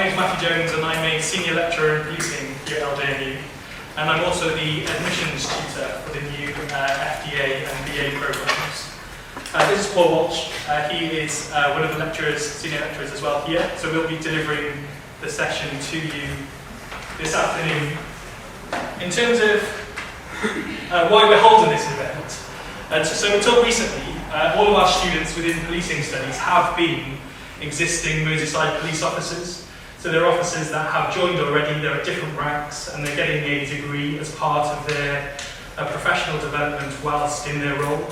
name is Matthew Jones and I'm a senior lecturer in policing here at LJMU, and I'm also the admissions tutor for the new FDA and BA programs. This is Paul Welsh. He is one of the lecturers, senior lecturers as well here, so we'll be delivering the session to you this afternoon. In terms of why we're holding this event, so until recently, all of our students within policing studies have been existing Merseyside police officers. So they're officers that have joined already, they're at different ranks, and they're getting a degree as part of their professional development whilst in their role.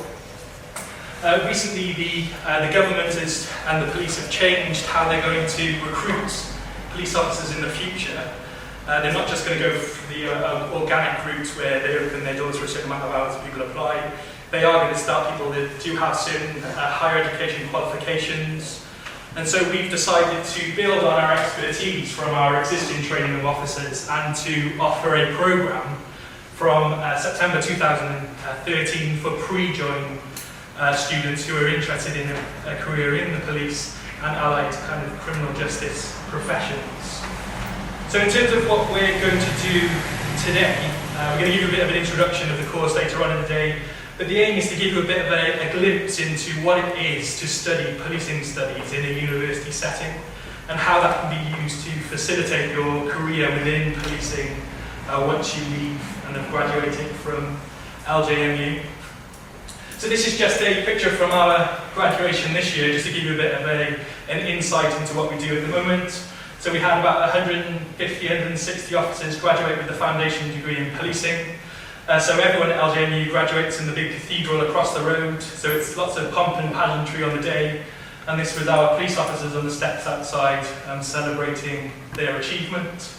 Recently, the government and the police have changed how they're going to recruit police officers in the future. They're not just going to go for the organic route where they open their doors for a certain amount of hours and people apply. They are going to start people that do have certain higher education qualifications. And so we've decided to build on our expertise from our existing training of officers and to offer a programme from September 2013 for pre-join students who are interested in a career in the police and allied kind of criminal justice professions. So in terms of what we're going to do today, we're going to give you a bit of an introduction of the course later on in the day. But the aim is to give you a bit of a glimpse into what it is to study policing studies in a university setting and how that can be used to facilitate your career within policing once you leave and have graduated from LJMU. So this is just a picture from our graduation this year, just to give you a bit of an insight into what we do at the moment. So we had about 150, 160 officers graduate with the foundation degree in policing. So everyone at LJMU graduates in the big cathedral across the road, so it's lots of pomp and pageantry on the day, and this was our police officers on the steps outside celebrating their achievement.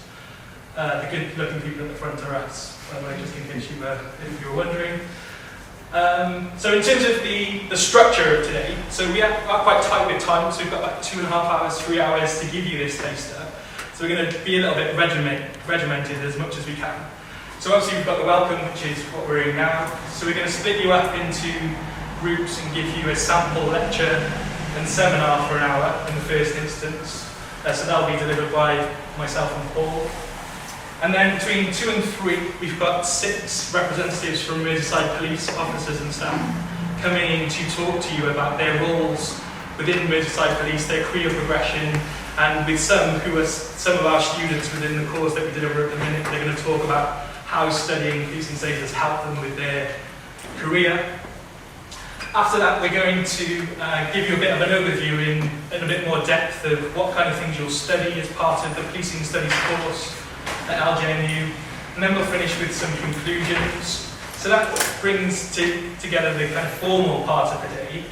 The good looking people at the front are us, by the way, just in case you were wondering. So in terms of the structure of today, so we are quite tight with time, so we've got about 2.5 hours, 3 hours to give you this taster. So we're going to be a little bit regimented as much as we can. So obviously we've got the welcome, which is what we're in now. So we're going to split you up into groups and give you a sample lecture and seminar for an hour in the first instance. So that'll be delivered by myself and Paul. And then between 2 and 3, we've got 6 representatives from Merseyside Police officers and staff coming in to talk to you about their roles within Merseyside Police, their career progression, and with some of our students within the course that we deliver at the minute, they're going to talk about how studying policing studies has helped them with their career. After that, we're going to give you a bit of an overview in a bit more depth of what kind of things you'll study as part of the policing studies course at LJMU, and then we'll finish with some conclusions. So that brings together the kind of formal part of the day.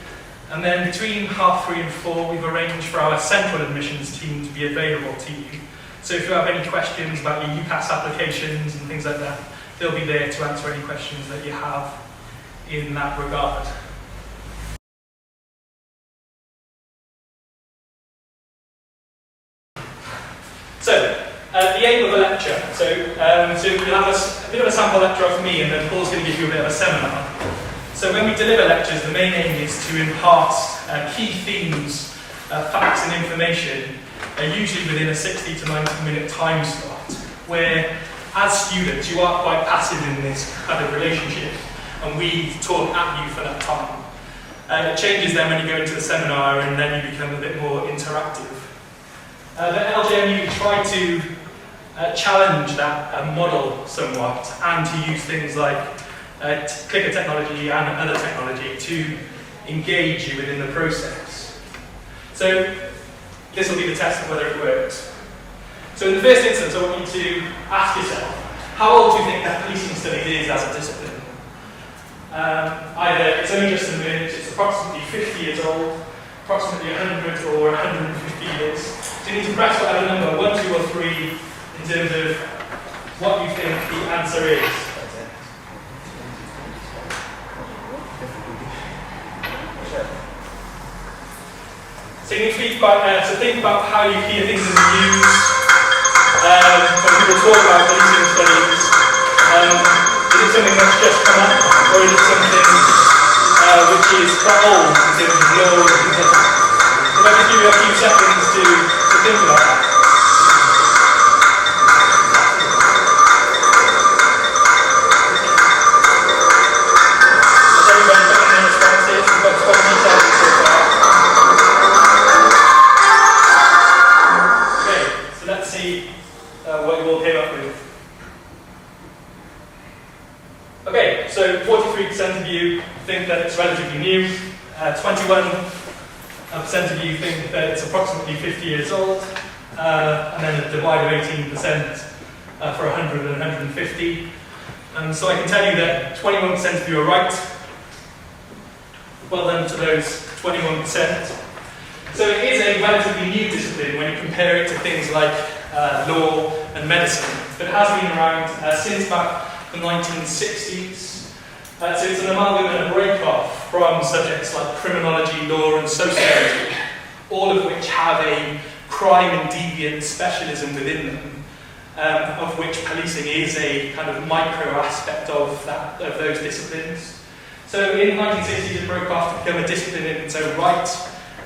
And then between 3:30 and 4, we've arranged for our central admissions team to be available to you. So if you have any questions about your UCAS applications and things like that, they'll be there to answer any questions that you have in that regard. So, the aim of the lecture. So we'll have a bit of a sample lecture off me, and then Paul's going to give you a bit of a seminar. So when we deliver lectures, the main aim is to impart key themes, facts and information, usually within a 60 to 90 minute time slot, where as students you are quite passive in this kind of relationship, and we talk at you for that time. It changes then when you go into the seminar, and then you become a bit more interactive. At LJMU we try to challenge that model somewhat, and to use things like clicker technology and other technology to engage you within the process. So this will be the test of whether it works. So in the first instance, I want you to ask yourself, how old do you think that policing studies is as a discipline? Either it's only just emerged, it's approximately 50 years old, approximately 100 or 150 years. So you need to press whatever number, 1, 2 or 3, in terms of what you think the answer is. So you need to be quite, think about how you hear things in the news, when people talk about policing studies. Is it something that's just come up, or is it something which is quite old in terms of laws and things like that? If I just give you a few seconds to think about that. 21% of you think that it's approximately 50 years old, and then a divide of 18% for 100 and 150. So I can tell you that 21% of you are right. Well done to those 21%. So it is a relatively new discipline when you compare it to things like law and medicine, but it has been around since about the 1960s. So it's an amalgam and a break-off from subjects like criminology, law and sociology, all of which have a crime and deviant specialism within them, of which policing is a kind of micro aspect of those disciplines. So in the 1960s it broke off to become a discipline in its own right,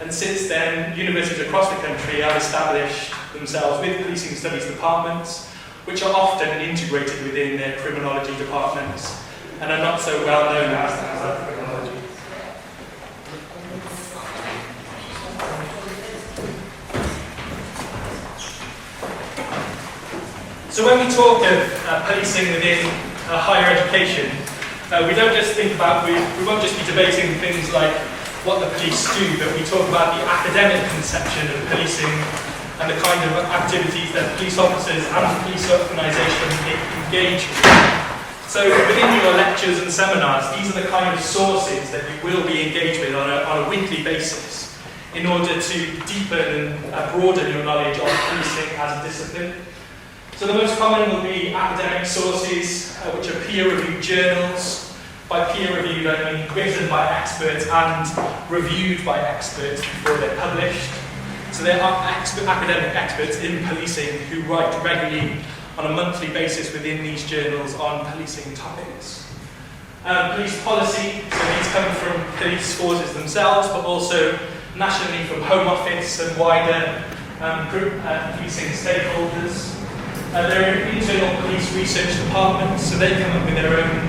and since then universities across the country have established themselves with policing studies departments, which are often integrated within their criminology departments and are not so well known as criminology. So when we talk of policing within higher education, we don't just think about, we won't just be debating things like what the police do, but we talk about the academic conception of policing and the kind of activities that police officers and the police organisation engage with. So within your lectures and seminars, these are the kind of sources that you will be engaged with on a weekly basis in order to deepen and broaden your knowledge of policing as a discipline. So the most common will be academic sources, which are peer-reviewed journals. By peer-reviewed, I mean written by experts and reviewed by experts before they're published. So there are academic experts in policing who write regularly on a monthly basis within these journals on policing topics. Police policy, so these come from police forces themselves, but also nationally from Home Office and wider policing stakeholders. There are internal police research departments, so they come up with their own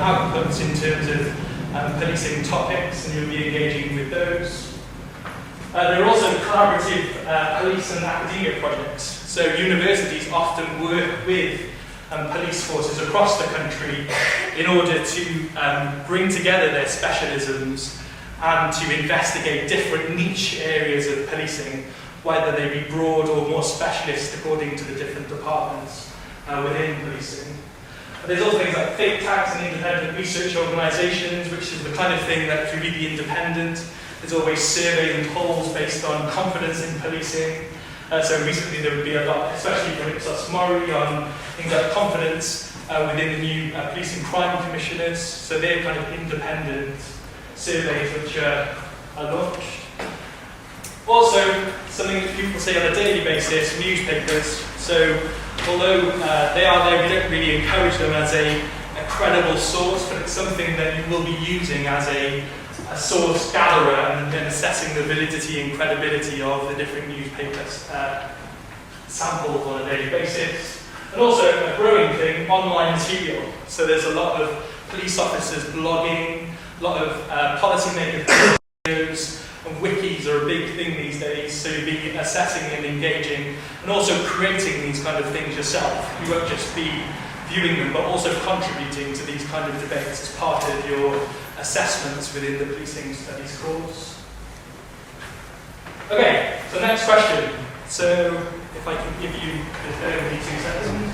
outputs in terms of policing topics, and you'll be engaging with those. There are also collaborative police and academia projects. So universities often work with police forces across the country in order to bring together their specialisms and to investigate different niche areas of policing, whether they be broad or more specialist according to the different departments within policing. There's also things like think tanks and independent research organisations, which is the kind of thing that can be independent. There's always surveys and polls based on confidence in policing. So recently there would be a lot, especially from Ipsos Mori, on things like confidence within the new Policing Crime Commissioners. So they're kind of independent surveys which are launched. Also, something that people say on a daily basis, newspapers. So although they are there, we don't really encourage them as a credible source, but it's something that you will be using as a source gatherer and then assessing the validity and credibility of the different newspapers samples on a daily basis. And also a growing thing, online material. So there's a lot of police officers blogging, a lot of policymakers videos, and wikis are a big thing these days, so you'll be assessing and engaging and also creating these kind of things yourself. You won't just be viewing them, but also contributing to these kind of debates as part of your assessments within the Policing Studies course. Okay, so next question. So if I can give you only 2 seconds.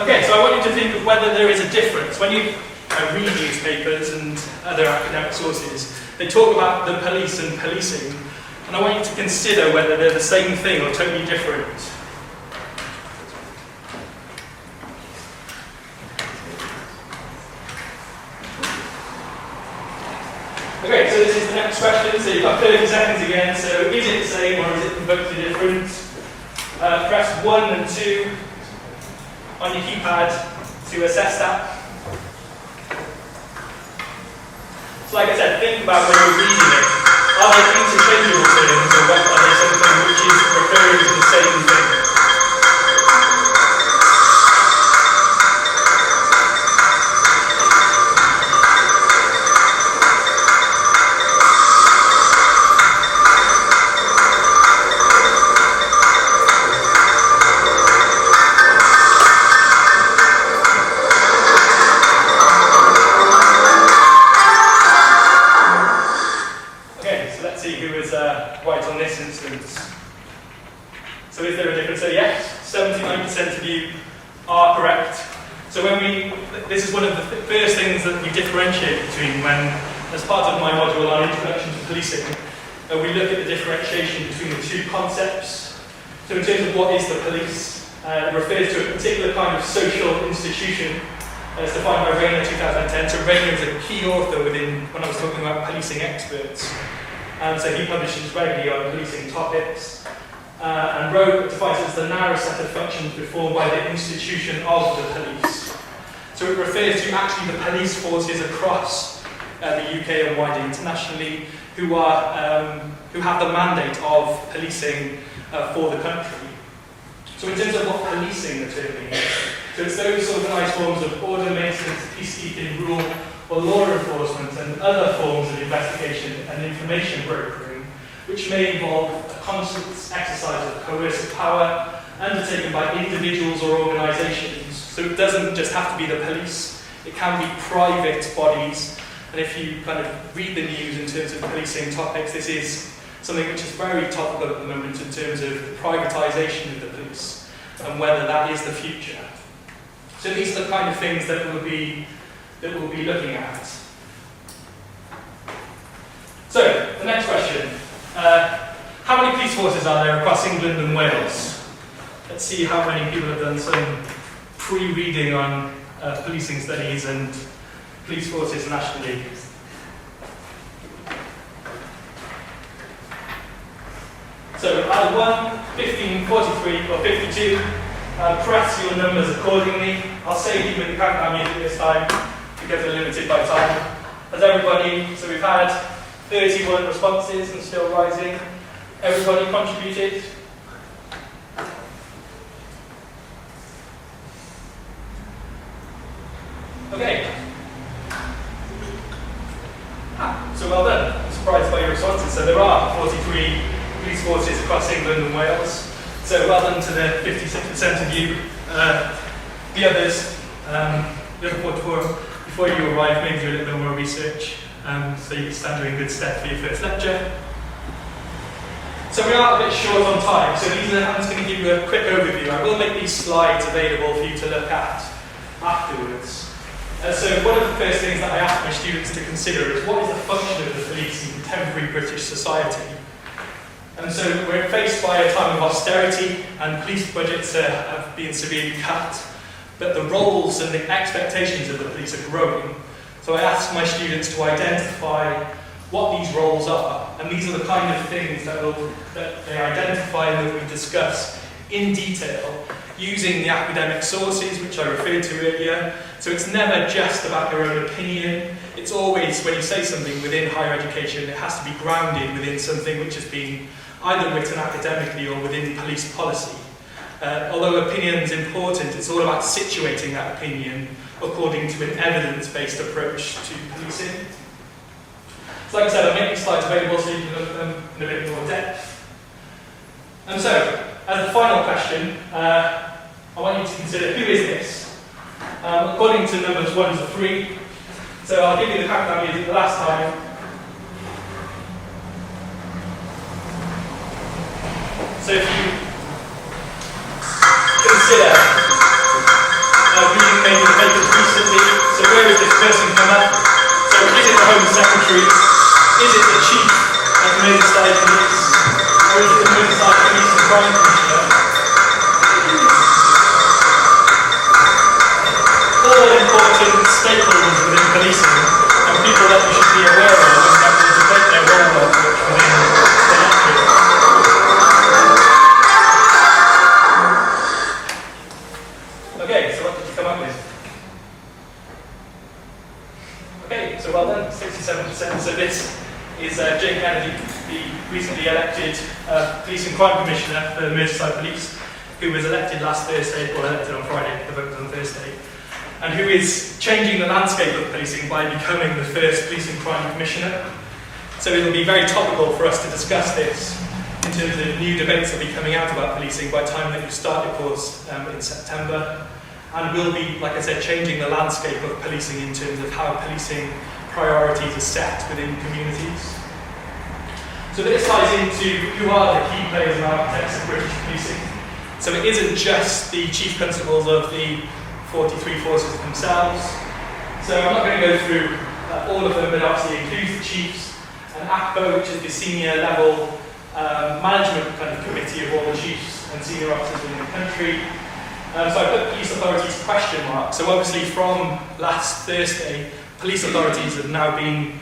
Okay, so I want you to think of whether there is a difference. When you read newspapers and other academic sources, they talk about the police and policing, and I want you to consider whether they're the same thing or totally different. Okay, so this is the next question. So you've got 30 seconds again. So is it the same or is it totally different? Press 1 and 2 on your keypad to assess that. So like I said, think about when you're reading it. Are they interchangeable terms, or are they something which is referring to the same thing? So let's see who is right on this instance. So is there a difference? So yes, 79% of you are correct. So this is one of the first things that we differentiate between when, as part of my module on Introduction to Policing, we look at the differentiation between the two concepts. So in terms of what is the police, it refers to a particular kind of social institution as defined by Rayner 2010. So Rayner is a key author when I was talking about policing experts. So he publishes regularly on policing topics. And Rowe defines it as the narrow set of functions performed by the institution of the police. So it refers to actually the police forces across the UK and wider internationally who have the mandate of policing for the country. So in terms of what policing the term means, so it's those organised forms of order maintenance, peacekeeping, rule, or law enforcement and other forms of investigation and information brokering, which may involve a constant exercise of coercive power undertaken by individuals or organisations. So it doesn't just have to be the police, it can be private bodies. And if you kind of read the news in terms of policing topics, this is something which is very topical at the moment in terms of privatisation of the police and whether that is the future. So these are the kind of things that we'll be looking at. So the next question: how many police forces are there across England and Wales? Let's see how many people have done some pre-reading on policing studies and police forces nationally. So either 1, 15, 43 or 52. Press your numbers accordingly. I'll save you with the countdown music this time because we're limited by time. Has everybody, so we've had 31 responses and still rising. Everybody contributed? Okay. So well done. I'm surprised by your responses. So there are 43 police forces across England and Wales. So well done to the 56% of you. The others, before you arrived, maybe do a little bit more research so you can stand you in good stead for your first lecture. So we are a bit short on time, so I'm just going to give you a quick overview. I will make these slides available for you to look at afterwards. So one of the first things that I ask my students to consider is what is the function of the police in contemporary British society? And so we're faced by a time of austerity and police budgets have been severely cut, but the roles and the expectations of the police are growing. So I ask my students to identify what these roles are, and these are the kind of things that they identify and that we discuss in detail using the academic sources which I referred to earlier. So it's never just about your own opinion. It's always, when you say something within higher education, it has to be grounded within something which has been either written academically or within police policy. Although opinion is important, it's all about situating that opinion according to an evidence-based approach to policing. So like I said, I'll make these slides available so you can look at them in a bit more depth. And so, as the final question, I want you to consider, who is this? According to numbers 1 to 3, so I'll give you the countdown music the last time. So if you consider reading maybe the papers recently, so where has this person come up? So is it the Home Secretary? Is it the Chief of Merseyside Police? Or is it the Merseyside Police and Crime Commissioner? All important stakeholders within policing and people that you should be aware of and that need to take their role within the lecture. Okay, so what did you come up with? Okay, so well done, 67%. So this is Jane Kennedy, the recently elected Police and Crime Commissioner for the Merseyside Police, who was elected last Thursday, or elected on Friday, the vote was on Thursday, and who is changing the landscape of policing by becoming the first Police and Crime Commissioner. So it'll be very topical for us to discuss this in terms of new debates that will be coming out about policing by the time that you start your course in September. And will be, like I said, changing the landscape of policing in terms of how policing priorities are set within communities. So this ties into who are the key players and architects of British policing. So it isn't just the chief constables of the 43 forces themselves. So I'm not going to go through all of them, but obviously it includes the chiefs, and ACPO, which is the senior level management kind of committee of all the chiefs and senior officers in the country. So I put police authorities question mark. So obviously from last Thursday, police authorities have now been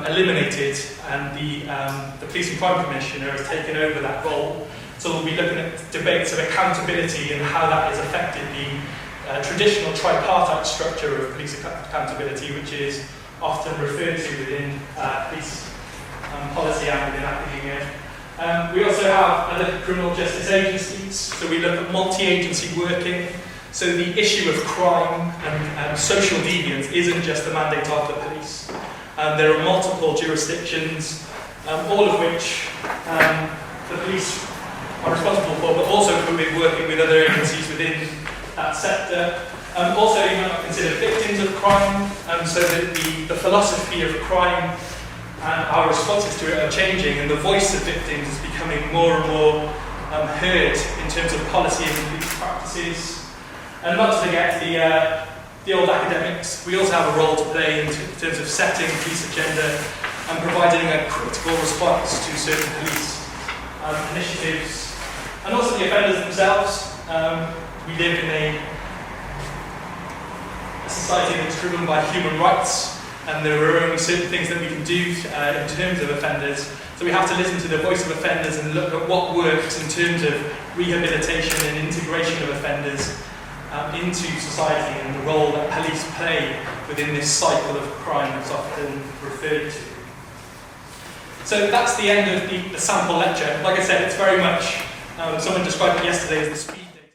eliminated, and the Police and Crime Commissioner has taken over that role. So we'll be looking at debates of accountability and how that has affected the traditional tripartite structure of police accountability, which is often referred to within police policy and within academia. We also have other criminal justice agencies, so we look at multi-agency working. So the issue of crime and social deviance isn't just the mandate of the police. There are multiple jurisdictions, all of which the police are responsible for, but also could be working with other agencies within that sector. Also, you might not consider victims of crime, so that the philosophy of crime and our responses to it are changing, and the voice of victims is becoming more and more heard in terms of policy and police practices. And not to forget the old academics. We also have a role to play in terms of setting police agenda and providing a critical response to certain police initiatives. And also the offenders themselves. We live in a society that's driven by human rights, and there are only certain things that we can do in terms of offenders. So we have to listen to the voice of offenders and look at what works in terms of rehabilitation and integration of offenders into society, and the role that police play within this cycle of crime that's often referred to. So that's the end of the sample lecture. Like I said, it's very much, someone described it yesterday as the speed dating.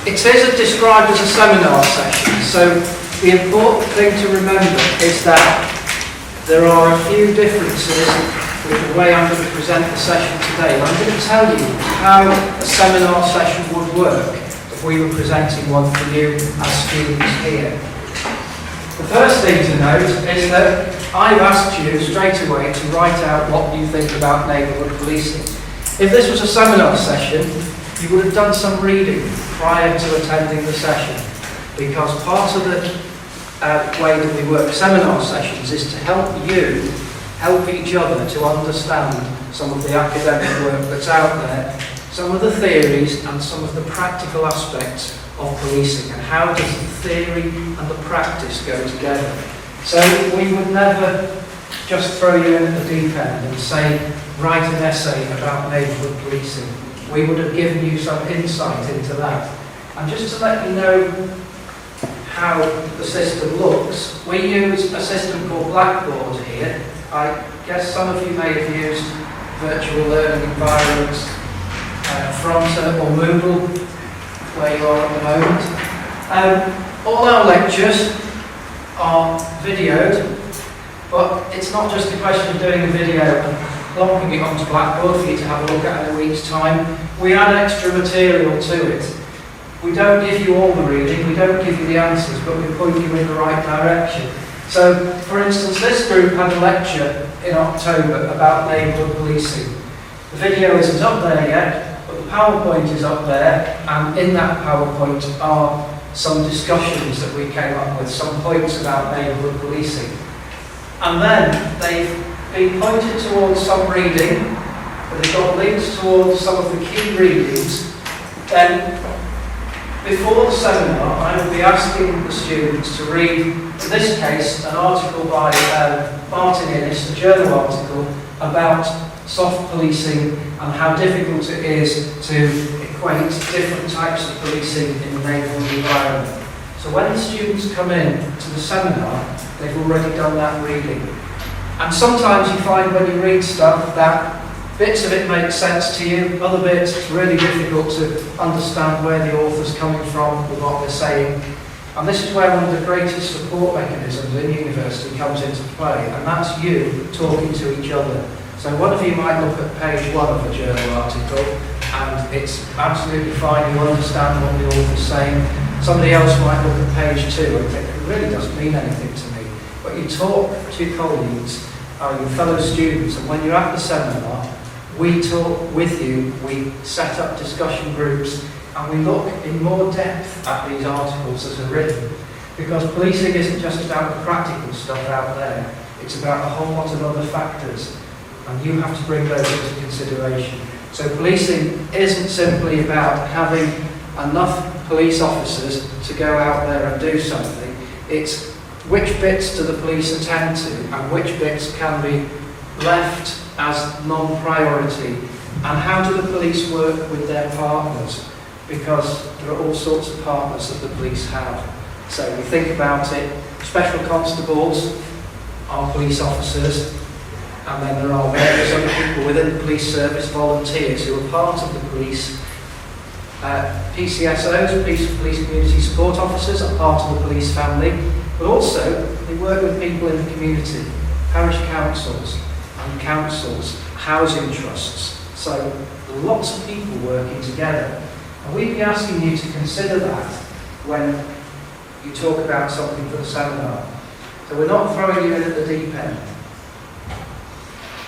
It is described as a seminar session, so the important thing to remember is that there are a few differences with the way I'm going to present the session today. And I'm going to tell you how a seminar session would work if we were presenting one for you as students here. The first thing to note is that I've asked you straight away to write out what you think about neighbourhood policing. If this was a seminar session, you would have done some reading prior to attending the session, because part of the way that we work seminar sessions is to help you help each other to understand some of the academic work that's out there, some of the theories and some of the practical aspects of policing, and how does the theory and the practice go together. So we would never just throw you in at the deep end and say, write an essay about neighbourhood policing. We would have given you some insight into that. And just to let you know how the system looks, we use a system called Blackboard here. I guess some of you may have used virtual learning environments, Fronter or Moodle, where you are at the moment. All our lectures are videoed, but it's not just a question of doing a video and plopping it onto Blackboard for you to have a look at in a week's time. We add extra material to it. We don't give you all the reading, we don't give you the answers, but we point you in the right direction. So, for instance, this group had a lecture in October about neighbourhood policing. The video isn't up there yet, but the PowerPoint is up there, and in that PowerPoint are some discussions that we came up with, some points about neighbourhood policing. And then they've been pointed towards some reading, but they've got links towards some of the key readings. Then, before the seminar, I will be asking the students to read, in this case, an article by Martin Innes, a journal article, about soft policing and how difficult it is to equate different types of policing in the neighbourhood environment. So when the students come in to the seminar, they've already done that reading. And sometimes you find when you read stuff that bits of it make sense to you, other bits it's really difficult to understand where the author's coming from with what they're saying. And this is where one of the greatest support mechanisms in university comes into play, and that's you talking to each other. So one of you might look at page 1 of a journal article, and it's absolutely fine, you understand what the author's saying. Somebody else might look at page 2 and think, it really doesn't mean anything to me. But you talk to your colleagues, your fellow students, and when you're at the seminar, we talk with you, we set up discussion groups, and we look in more depth at these articles as are written. Because policing isn't just about the practical stuff out there, it's about a whole lot of other factors, and you have to bring those into consideration. So policing isn't simply about having enough police officers to go out there and do something. It's which bits do the police attend to and which bits can be left as non-priority, and how do the police work with their partners, because there are all sorts of partners that the police have. So we think about it, special constables are police officers, and then there are various other people within the police service, volunteers who are part of the police. PCSOs, Police Community Support Officers, are part of the police family, but also they work with people in the community, parish councils and councils, housing trusts. So there are lots of people working together. And we'd be asking you to consider that when you talk about something for the seminar. So we're not throwing you in at the deep end.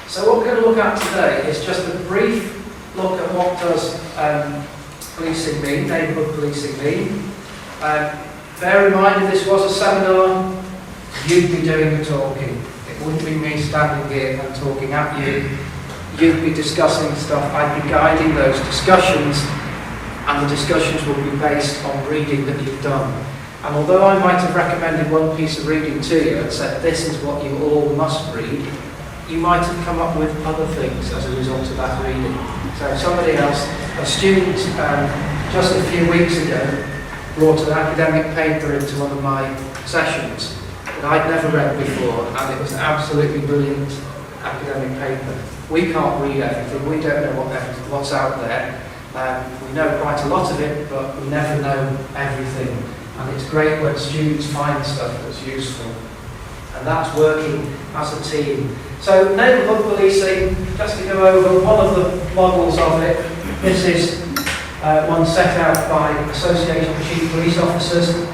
So what we're going to look at today is just a brief look at what does policing mean, neighbourhood policing mean. Bear in mind, if this was a seminar, you'd be doing the talking. It wouldn't be me standing here and talking at you. You'd be discussing stuff. I'd be guiding those discussions, and the discussions will be based on reading that you've done. And although I might have recommended one piece of reading to you and said this is what you all must read, you might have come up with other things as a result of that reading. So somebody else, a student just a few weeks ago, brought an academic paper into one of my sessions that I'd never read before, and it was an absolutely brilliant academic paper. We can't read everything, we don't know what's out there. We know quite a lot of it, but we never know everything. And it's great when students find stuff that's useful. And that's working as a team. So neighbourhood policing, just to go over one of the models of it, this is one set out by Association of Chief Police Officers.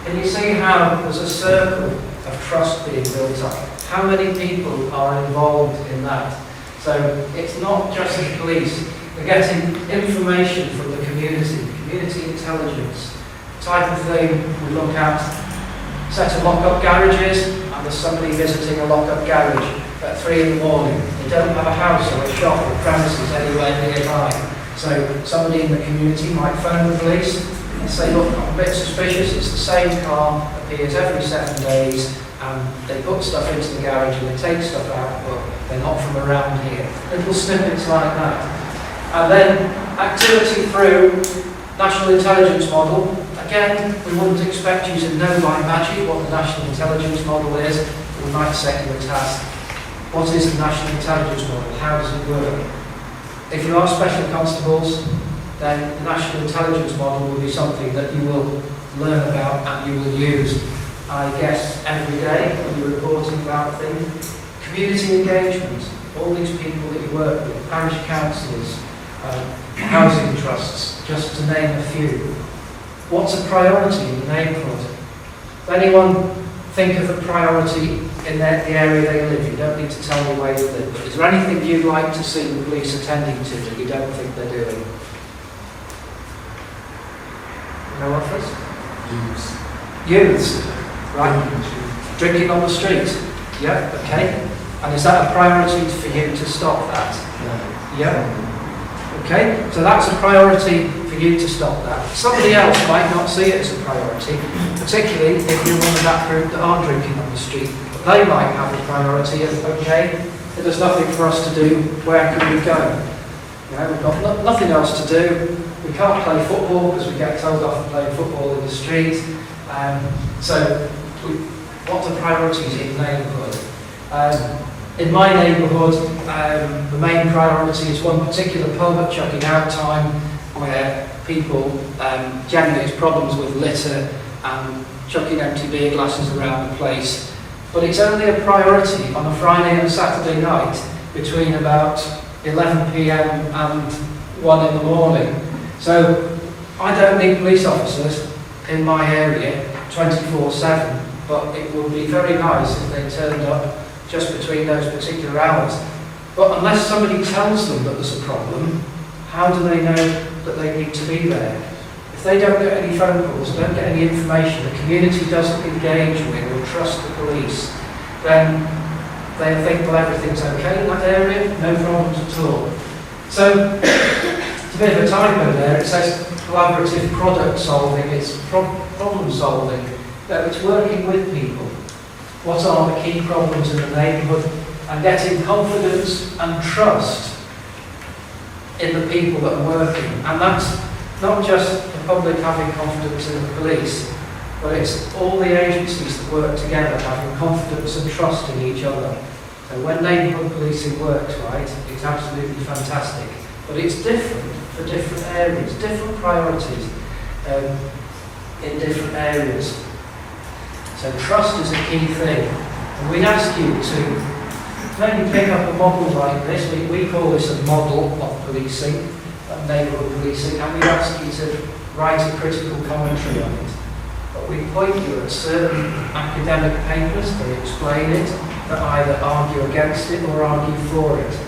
Can you see how there's a circle of trust being built up? How many people are involved in that? So it's not just the police. They're getting information from the community intelligence. Type of thing we look at, set of lock-up garages, and there's somebody visiting a lock-up garage at 3 in the morning. They don't have a house or a shop or premises anywhere nearby. So somebody in the community might phone the police and say, look, I'm a bit suspicious, it's the same car, appears every 7 days, and they put stuff into the garage and they take stuff out, but they're not from around here. Little snippets like that. And then activity through National Intelligence Model. Again, we wouldn't expect you to know by magic what the National Intelligence Model is. We might set you a task. What is the National Intelligence Model? How does it work? If you are special constables, then the National Intelligence Model will be something that you will learn about and you will use, I guess, every day when you're reporting about things. Community engagement, all these people that you work with, parish councils, housing trusts, just to name a few. What's a priority in the neighbourhood? Does anyone think of a priority in the area they live? You don't need to tell me where you live, but is there anything you'd like to see the police attending to that you don't think they're doing? No offers? Youths. Right. Drinking on the street. Yeah, okay. And is that a priority for you to stop that? Yeah. Okay, so that's a priority for you to stop that. Somebody else might not see it as a priority, particularly if you're one of that group that are drinking on the street. But they might have a priority of, okay, if there's nothing for us to do, where can we go? You know, we've got nothing else to do. We can't play football because we get told off for playing football in the street. What are priorities in the neighbourhood? In my neighbourhood, the main priority is one particular pub at chucking out time where people generally have problems with litter and chucking empty beer glasses around the place. But it's only a priority on a Friday and Saturday night between about 11 p.m. and 1 in the morning. So I don't need police officers in my area 24/7, but it would be very nice if they turned up just between those particular hours. But unless somebody tells them that there's a problem, how do they know that they need to be there? If they don't get any phone calls, don't get any information, the community doesn't engage with or trust the police, then they think, well, everything's okay in that area, no problems at all. So, it's a bit of a typo there. It says collaborative product solving, it's problem solving. No, it's working with people. What are the key problems in the neighbourhood? And getting confidence and trust in the people that are working. And that's not just the public having confidence in the police, but it's all the agencies that work together having confidence and trust in each other. So when neighbourhood policing works right, it's absolutely fantastic. But it's different for different areas, different priorities in different areas. So trust is a key thing. And we'd ask you to maybe pick up a model like this. We call this a model of policing, of neighbourhood policing, and we'd ask you to write a critical commentary on it. But we point you at certain academic papers that explain it, that either argue against it or argue for it.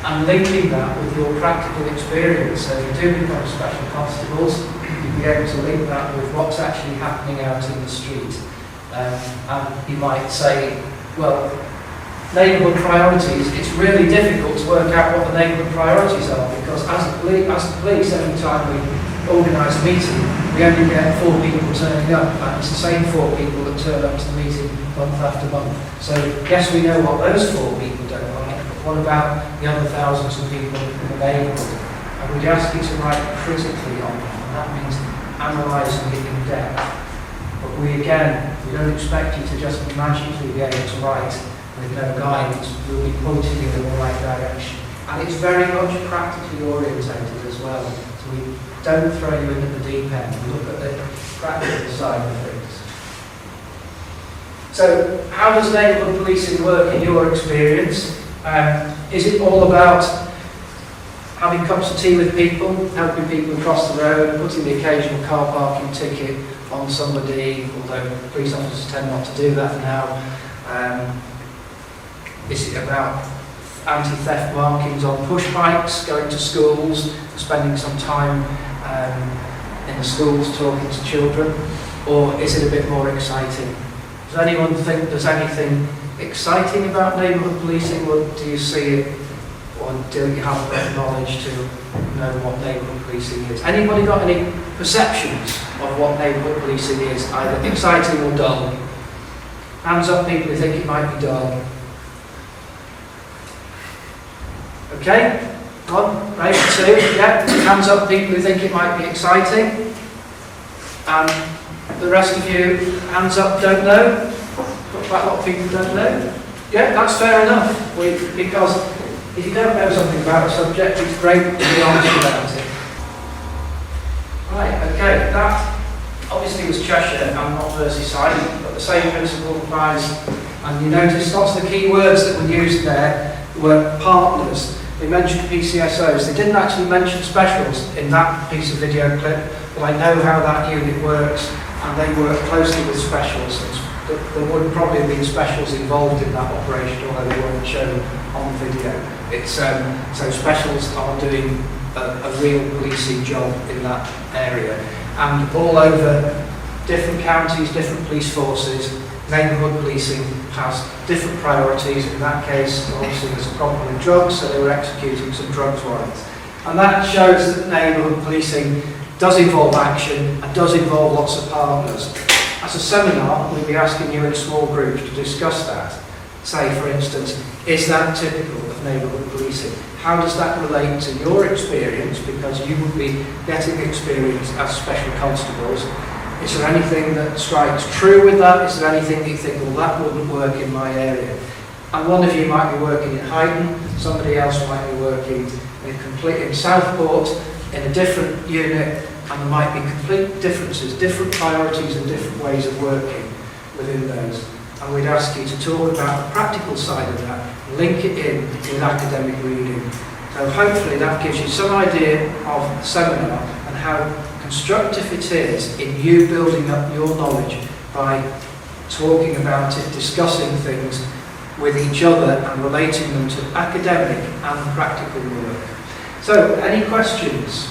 And linking that with your practical experience, so if you do become special constables, you'll be able to link that with what's actually happening out in the street. And you might say, well, neighbourhood priorities, it's really difficult to work out what the neighbourhood priorities are, because as the police, every time we organise a meeting, we only get 4 people turning up, and it's the same 4 people that turn up to the meeting month after month. So yes, we know what those 4 people don't like, but what about the other thousands of people in the neighbourhood? And we'd ask you to write critically on that, and that means analysing it in depth. But we don't expect you to just magically be able to write with no guidance. We'll be pointing you in the right direction. And it's very much practically orientated as well. So we don't throw you into the deep end. We look at the practical side of things. So how does neighbourhood policing work in your experience? Is it all about having cups of tea with people, helping people across the road, putting the occasional car parking ticket on somebody, although police officers tend not to do that now? Is it about anti-theft markings on push bikes, going to schools, spending some time in the schools talking to children? Or is it a bit more exciting? Does anyone think there's anything exciting about neighbourhood policing, or do you see it, or do you have enough knowledge to know what neighbourhood policing is? Anybody got any perceptions of what neighbourhood policing is, either exciting or dull? Hands up people who think it might be dull. Okay, one, right, 2, yeah. Hands up people who think it might be exciting. And the rest of you, hands up, don't know. Quite a lot of people don't know. Yeah, that's fair enough. Because if you don't know something about a subject, it's great to be honest about it. Right, okay, that obviously was Cheshire and not Merseyside, but the same principle applies. And you notice lots of the key words that were used there were partners. They mentioned PCSOs. They didn't actually mention specials in that piece of video clip, but I know how that unit works, and they work closely with specials. There would probably have been specials involved in that operation, although they weren't shown on video. It's so specials are doing a real policing job in that area, and all over different counties, different police forces. Neighbourhood policing has different priorities. In that case, obviously there's a problem with drugs, so they were executing some drugs warrants. And that shows that neighbourhood policing does involve action and does involve lots of partners. As a seminar, we'll be asking you in small groups to discuss that. Say, for instance, is that typical of neighbourhood policing? How does that relate to your experience? Because you would be getting experience as special constables. Is there anything that strikes true with that? Is there anything that you think, well, that wouldn't work in my area? And one of you might be working in Highton, somebody else might be working in Southport, in a different unit, and there might be complete differences, different priorities and different ways of working within those. And we'd ask you to talk about the practical side of that, link it in with academic reading. So hopefully that gives you some idea of the seminar and how constructive it is in you building up your knowledge by talking about it, discussing things with each other and relating them to academic and practical work. So, any questions?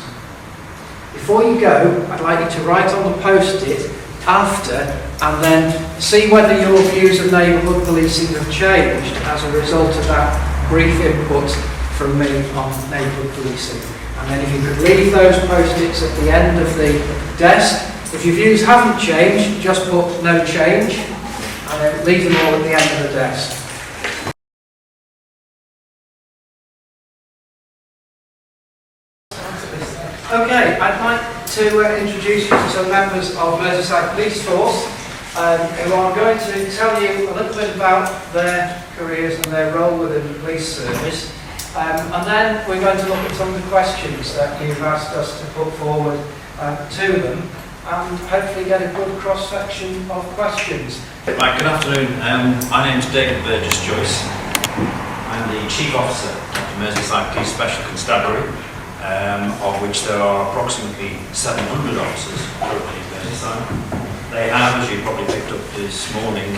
Before you go, I'd like you to write on the post-it after and then see whether your views of neighbourhood policing have changed as a result of that brief input from me on neighbourhood policing. And then if you could leave those post-its at the end of the desk. If your views haven't changed, just put no change and then leave them all at the end of the desk. Okay, I'd like to introduce you to some members of Merseyside Police Force who are going to tell you a little bit about their careers and their role within the police service. And then we're going to look at some of the questions that you've asked us to put forward to them and hopefully get a good cross-section of questions. Right, good afternoon. My name is David Burgess-Joyce. I'm the Chief Officer of the Merseyside Police Special Constabulary, of which there are approximately 700 officers currently in Merseyside. They have, as you probably picked up this morning,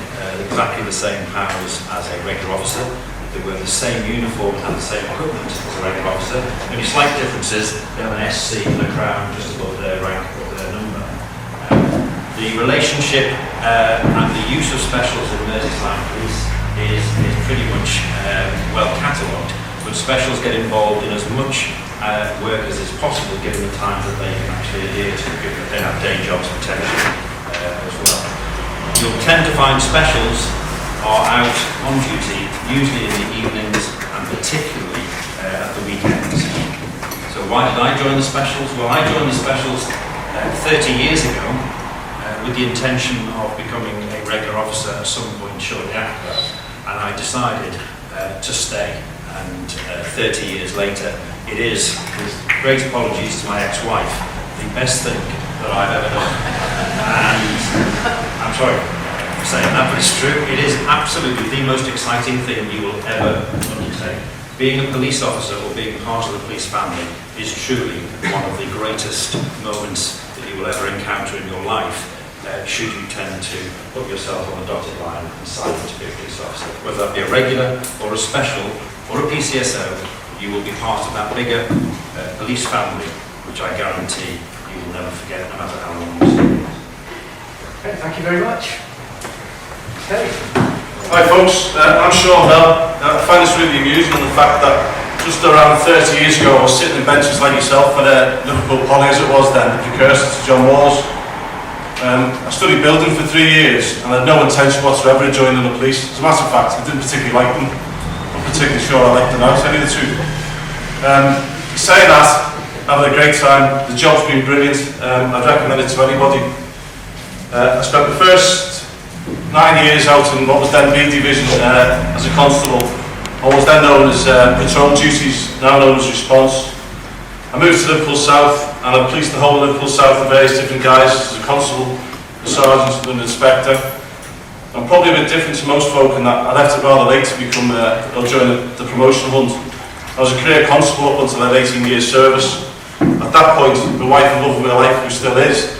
exactly the same powers as a regular officer. They wear the same uniform and the same equipment as a regular officer. The only slight difference is they have an SC and a crown just above their rank or their number. The relationship and the use of specials in Merseyside Police is pretty much well catalogued, but specials get involved in as much work as is possible given the time that they can actually adhere to, given that they have day jobs potentially as well. You'll tend to find specials are out on duty, usually in the evenings and particularly at the weekends. So why did I join the specials? Well, I joined the specials 30 years ago with the intention of becoming a regular officer at some point shortly after that, and I decided to stay, and 30 years later it is, with great apologies to my ex-wife, the best thing that I've ever done. And I'm sorry for saying that, but it's true. It is absolutely the most exciting thing you will ever undertake. Being a police officer or being part of the police family is truly one of the greatest moments that you will ever encounter in your life, should you tend to put yourself on the dotted line and decide to be a police officer. Whether that be a regular or a special or a PCSO, you will be part of that bigger police family, which I guarantee you will never forget, no matter how long you stay. Okay, thank you very much. Okay. Hi folks, I'm Sean Bell. I find this really amusing in the fact that just around 30 years ago I was sitting in benches like yourself at Liverpool Poly, as it was then, the precursor to John Moores. I studied building for 3 years and I had no intention whatsoever of joining the police. As a matter of fact, I didn't particularly like them. I'm particularly sure I liked them now, to tell you the truth. Saying that, having a great time, the job's been brilliant. I'd recommend it to anybody. I spent the first 9 years out in what was then B Division as a constable. What was then known as patrol duties, now known as response. I moved to Liverpool South and I policed the whole of Liverpool South with various different guys as a constable, a sergeant and an inspector. I'm probably a bit different to most folk in that I left it rather late to become or join the promotion hunt. I was a career constable up until I had 18 years service. At that point, the wife and love of my life, who still is,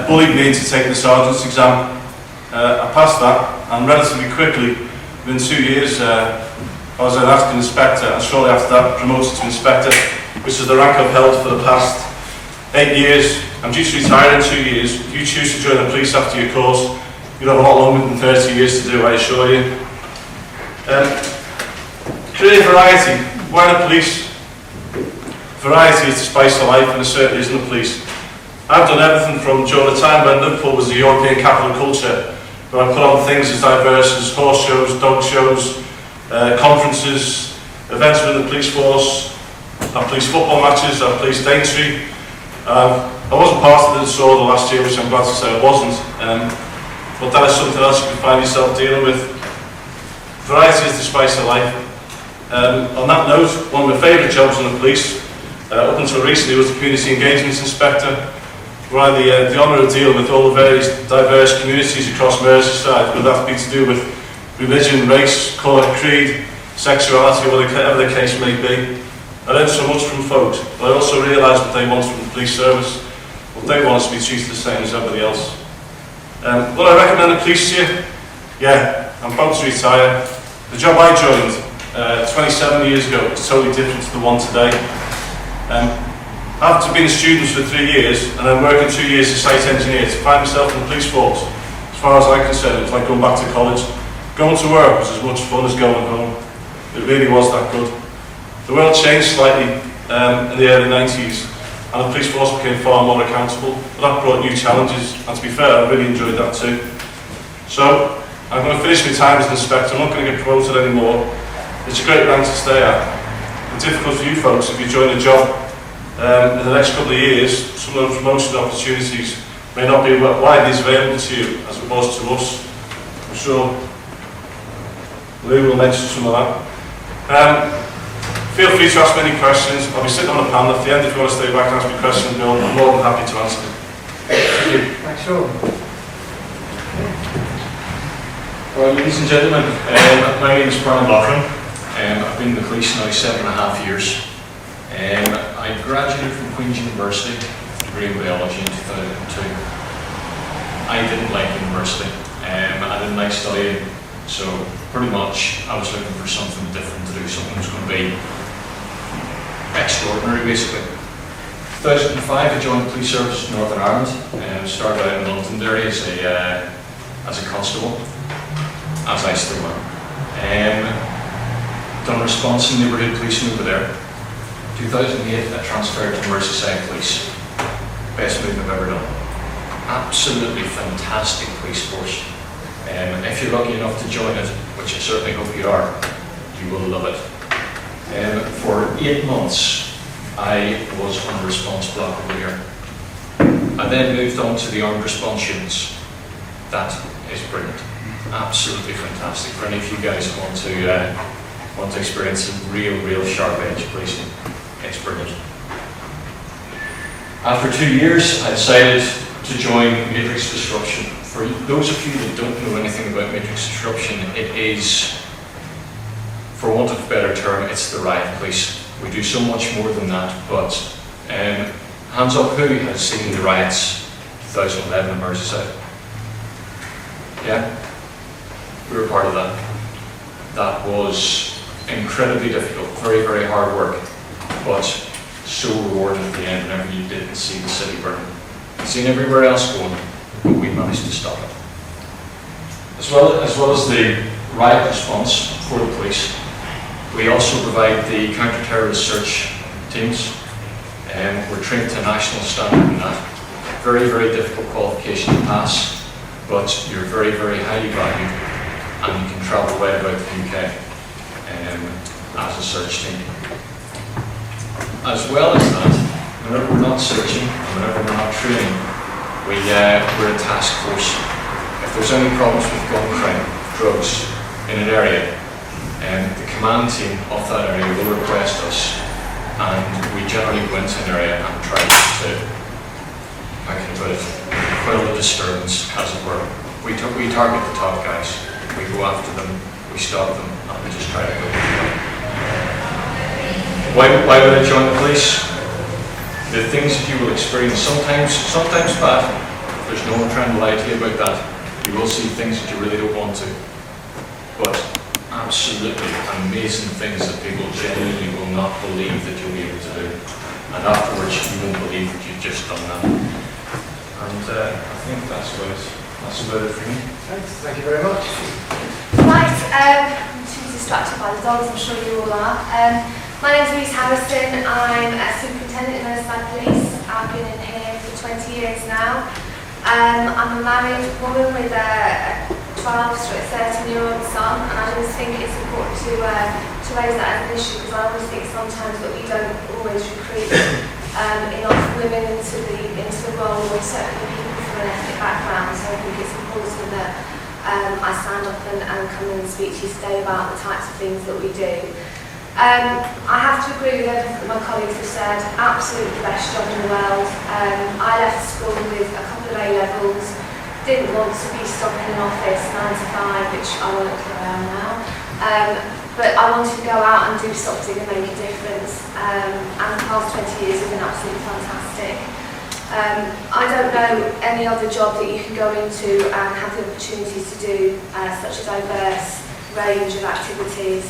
bullied me into taking the sergeant's exam. I passed that, and relatively quickly, within 2 years, I was an acting inspector, and shortly after that, promoted to inspector, which is the rank I've held for the past 8 years. I'm due to retire in 2 years. If you choose to join the police after your course, you'll have a lot longer than 30 years to do, I assure you. Career variety. Why the police? Variety is the spice of life, and it certainly is in the police. I've done everything from during the time when Liverpool was the European capital of culture, where I put on things as diverse as horse shows, dog shows, conferences, events within the police force. I've policed football matches, I've policed Daintree. I wasn't part of the disorder last year, which I'm glad to say I wasn't. But that is something else you can find yourself dealing with. Variety is the spice of life. On that note, one of my favourite jobs in the police, up until recently, was the Community Engagement Inspector, where I had the honour of dealing with all the various diverse communities across Merseyside, whether that be to do with religion, race, colour, creed, sexuality, whatever the case may be. I learned so much from folks, but I also realised what they want from the police service. but they want us to be treated the same as everybody else. Would I recommend the police to you? Yeah, I'm about to retire. The job I joined 27 years ago is totally different to the one today. After being a student for 3 years and then working 2 years as site engineer, to find myself in the police force, as far as I'm concerned, it was like going back to college. Going to work was as much fun as going home. It really was that good. The world changed slightly in the early 90s, and the police force became far more accountable, but that brought new challenges, and to be fair, I really enjoyed that too. So, I'm going to finish my time as an inspector. I'm not going to get promoted anymore. It's a great rank to stay at. The difficult for you folks, if you join a job in the next couple of years, some of those promotion opportunities may not be widely available to you as it was to us. I'm sure Lou will mention some of that. Feel free to ask me any questions. I'll be sitting on the panel at the end if you want to stay back and ask me questions. I'm more than happy to answer them. Thank you. Thanks, Sean. Well, ladies and gentlemen, my name is Loughlan. I've been in the police now 7.5 years. I graduated from Queen's University, degree in biology in 2002. I didn't like university. I didn't like studying, so pretty much I was looking for something different to do, something that was going to be extraordinary, basically. 2005, I joined the police service in Northern Ireland. Started out in Londonderry as a constable, as I still am. Done response and neighbourhood policing over there. 2008, I transferred to Merseyside Police. Best move I've ever done. Absolutely fantastic police force. If you're lucky enough to join it, which I certainly hope you are, you will love it. For 8 months, I was on the response block over here. I then moved on to the armed response units. That is brilliant. Absolutely fantastic. For any of you guys who want to experience some real sharp edge policing, it's brilliant. After 2 years, I decided to join Matrix Disruption. For those of you that don't know anything about Matrix Disruption, it is, for want of a better term, it's the riot police. We do so much more than that, but hands up, who has seen the riots 2011 in Merseyside? Yeah? We were part of that. That was incredibly difficult, very hard work, but so rewarding at the end whenever you didn't see the city burning. You've seen everywhere else going, but we managed to stop it. As well as the riot response for the police, we also provide the counter-terrorist search teams. We're trained to a national standard in that. Very difficult qualification to pass, but you're very highly valued, and you can travel right about the UK as a search team. As well as that, whenever we're not searching and whenever we're not training, we're a task force. If there's any problems with gun crime, drugs in an area, the command team of that area will request us, and we generally go into an area and try to, how can I put it, quell the disturbance, as it were. We target the top guys, we go after them, we stop them, and we just try to go. Why would I join the police? The things that you will experience, sometimes bad. There's no one trying to lie to you about that. You will see things that you really don't want to. But absolutely amazing things that people genuinely will not believe that you'll be able to do. And afterwards you won't believe that you've just done that. And I think that's about it for me. Thank you very much. Right, I'm too distracted by the dogs, I'm sure you all are. My name is Louise Harrison, I'm a Superintendent in Merseyside Police. I've been in here for 20 years now. I'm a married woman with a 12-13-year-old son, and I just think it's important to raise that as an issue, because I always think sometimes that we don't always recruit enough women into the role, or certainly people from an ethnic background. So I think it's important that I stand up and come and speak to you today about the types of things that we do. I have to agree with everything that my colleagues have said. Absolutely the best job in the world. I left school with a couple of A-levels, didn't want to be stuck in an office 9 to 5, which ironically I am now. But I wanted to go out and do something and make a difference. And the past 20 years have been absolutely fantastic. I don't know any other job that you can go into and have the opportunity to do such a diverse range of activities,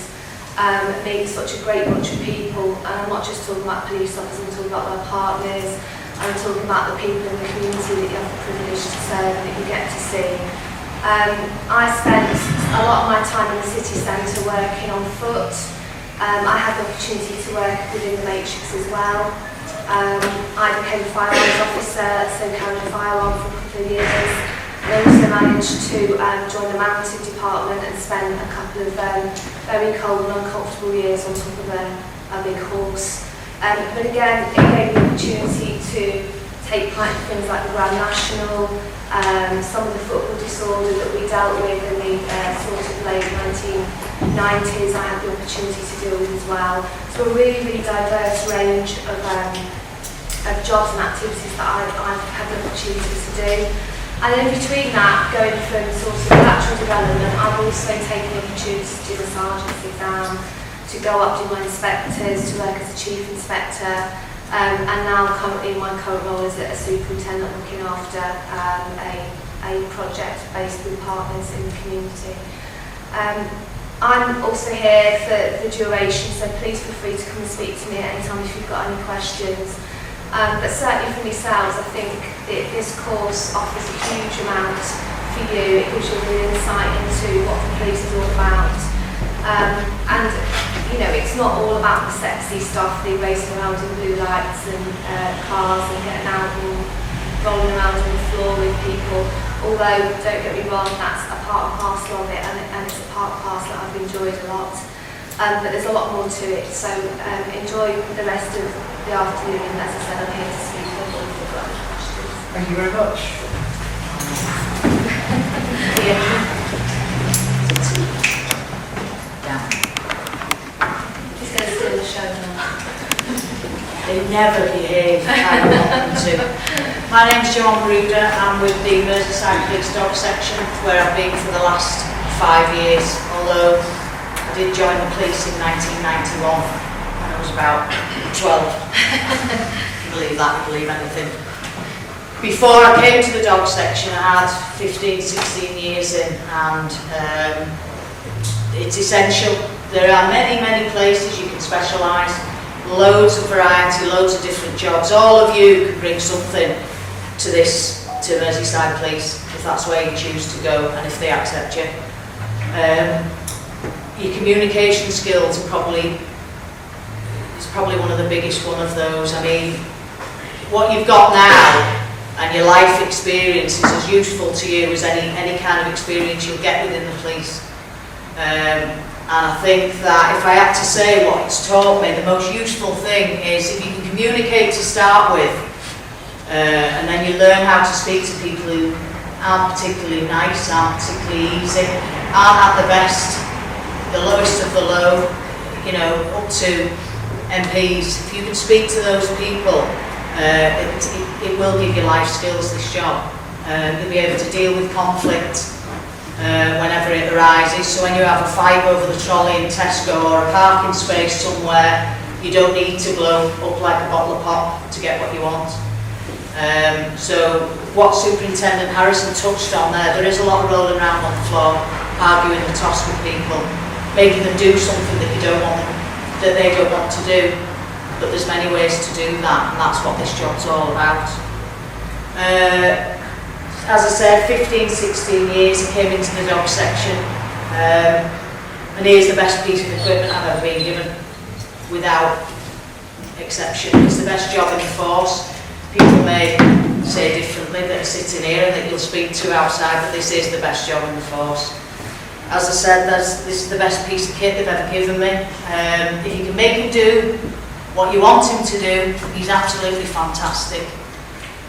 meet such a great bunch of people, and I'm not just talking about police officers, I'm talking about their partners, I'm talking about the people in the community that you have the privilege to serve and that you get to see. I spent a lot of my time in the city centre working on foot. I had the opportunity to work within the matrix as well. I became a firearms officer, so carried a firearm for a couple of years. I also managed to join the mounted department and spend a couple of very cold and uncomfortable years on top of a big horse. But again, it gave me the opportunity to take part in things like the Grand National, some of the football disorder that we dealt with in the sort of late 1990s, I had the opportunity to deal with as well. So a really, really diverse range of jobs and activities that I've had the opportunity to do. And in between that, going from sort of lateral development, I've also taken the opportunity to do the sergeant's exam, to go up to my inspectors, to work as a chief inspector, and now currently my current role is a superintendent looking after a project based with partners in the community. I'm also here for the duration, so please feel free to come and speak to me at any time if you've got any questions. But certainly for yourselves, I think this course offers a huge amount for you. It gives you a real insight into what the police is all about. And you know, it's not all about the sexy stuff, the racing around in blue lights and cars and getting out and rolling around on the floor with people. Although, don't get me wrong, that's a part and parcel of it, and it's a part and parcel that I've enjoyed a lot. But there's a lot more to it, so enjoy the rest of the afternoon, and as I said, I'm here to speak to you if you've got any questions. Thank you very much. He's going to steal the show now. They never behave how I want them to. My name's Joanne, Bruder. I'm with the Merseyside Police Dog Section, where I've been for the last 5 years, although I did join the police in 1991 when I was about 12. If you believe that, you believe anything. Before I came to the dog section, I had 15, 16 years in, and it's essential. There are many, many places you can specialise, loads of variety, loads of different jobs. All of you can bring something to this, to Merseyside Police, if that's where you choose to go and if they accept you. Your communication skills are probably one of the biggest one of those. I mean, what you've got now and your life experience is as useful to you as any kind of experience you'll get within the police. And I think that if I had to say what it's taught me, the most useful thing is if you can communicate to start with, and then you learn how to speak to people who aren't particularly nice, aren't particularly easy, aren't at the best, the lowest of the low, you know, up to MPs. If you can speak to those people, it will give you life skills, this job. You'll be able to deal with conflict whenever it arises. So when you have a fight over the trolley in Tesco or a parking space somewhere, you don't need to blow up like a bottle of pop to get what you want. So what Superintendent Harrison touched on there is a lot of rolling around on the floor, arguing the toss with people, making them do something that they don't want to do. But there's many ways to do that, and that's what this job's all about. As I said, 15, 16 years I came into the dog section, and here's the best piece of equipment I've ever been given, without exception. It's the best job in the force. People may say differently that are sitting here and that you'll speak to outside, but this is the best job in the force. As I said, this is the best piece of kit they've ever given me. If you can make him do what you want him to do, he's absolutely fantastic.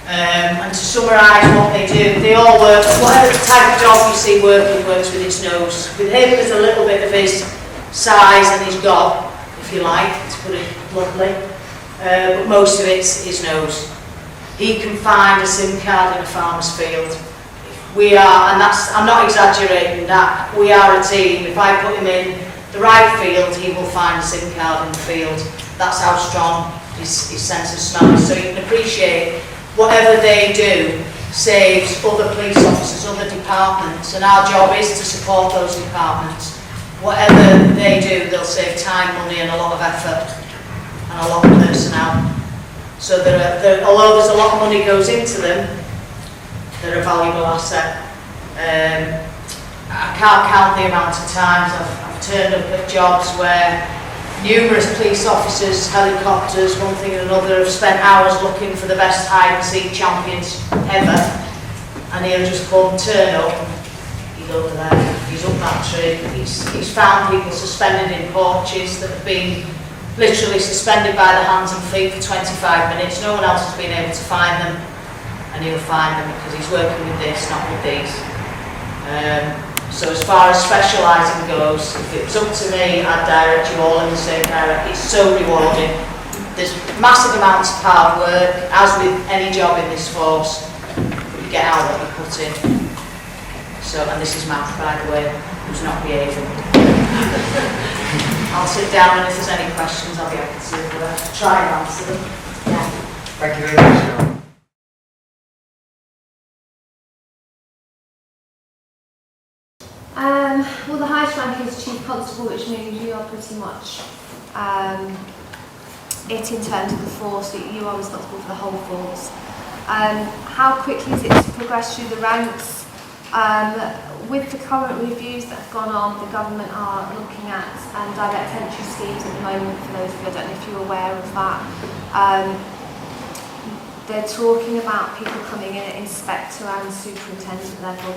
And to summarise what they do, they all work, whatever type of dog you see working works with its nose. With him, there's a little bit of his size and his gob, if you like, to put it bluntly. But most of it's his nose. He can find a SIM card in a farmer's field. We are, and I'm not exaggerating that, we are a team. If I put him in the right field, he will find a SIM card in the field. That's how strong his sense of smell is. So you can appreciate whatever they do saves other police officers, other departments, and our job is to support those departments. Whatever they do, they'll save time, money and a lot of effort and a lot of personnel. So although there's a lot of money goes into them, they're a valuable asset. I can't count the amount of times I've turned up at jobs where numerous police officers, helicopters, one thing and another, have spent hours looking for the best hide-and-seek champions ever, and he'll just come turn up. He's over there, he's up that tree. He's found people suspended in porches that have been literally suspended by the hands and feet for 25 minutes. No one else has been able to find them, and he'll find them because he's working with this, not with these. So as far as specialising goes, if it was up to me, I'd direct you all in the same direction. It's so rewarding. There's massive amounts of hard work, as with any job in this force. You get out what you put in. So, and this is Matt, by the way, who's not behaving. I'll sit down, and if there's any questions, I'll be able to try and answer them. Yeah. Thank you very much, Joanne. Well, the highest rank is Chief Constable, which means you are pretty much it in terms of the force. You are responsible for the whole force. How quickly is it to progress through the ranks? With the current reviews that have gone on, the government are looking at direct entry schemes at the moment. For those of you, I don't know if you're aware of that. They're talking about people coming in at inspector and superintendent level.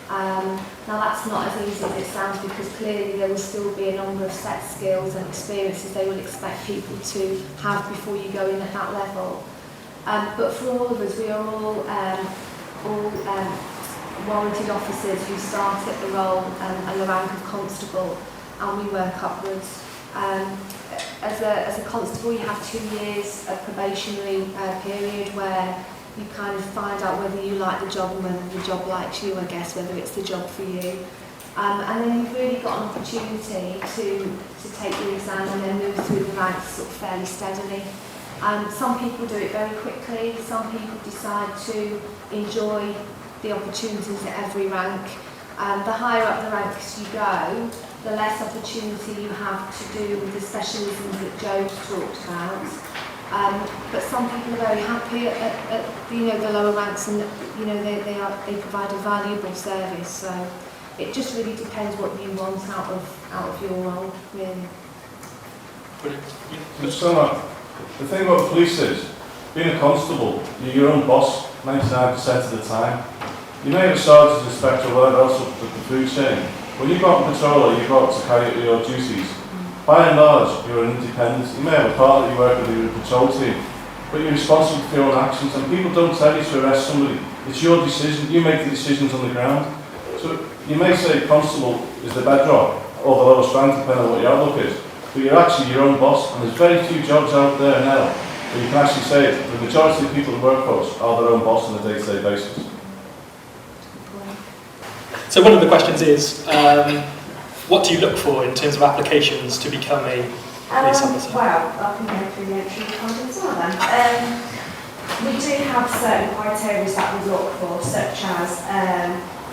Now that's not as easy as it sounds, because clearly there will still be a number of set skills and experiences they will expect people to have before you go in at that level. But for all of us, we are all warranted officers who start at the role and the rank of constable, and we work upwards. As a constable, you have 2 years of probationary period where you kind of find out whether you like the job and whether the job likes you, I guess, whether it's the job for you. And then you've really got an opportunity to take the exam and then move through the ranks sort of fairly steadily. Some people do it very quickly, some people decide to enjoy the opportunities at every rank. The higher up the ranks you go, the less opportunity you have to do with the specialisms that Joe talked about. But some people are very happy at the lower ranks, and they provide a valuable service. So it just really depends what you want out of your role, really. So the thing about the police is, being a constable, you're your own boss 99% of the time. You may have a sergeant, inspector, or whatever else up the food chain. When you go out on patrol or you go out to carry out your duties, by and large, you're an independent. You may have a partner you work with, you're a patrol team, but you're responsible for your own actions, and people don't tell you to arrest somebody. It's your decision. You make the decisions on the ground. So you may say constable is the bedrock, or the lowest rank, depending on what your outlook is, but you're actually your own boss, and there's very few jobs out there now where you can actually say it. The majority of people in the workforce are their own boss on a day-to-day basis. So one of the questions is, what do you look for in terms of applications to become a police officer? Well, I can go through the entry content as well then. We do have certain criteria that we look for, such as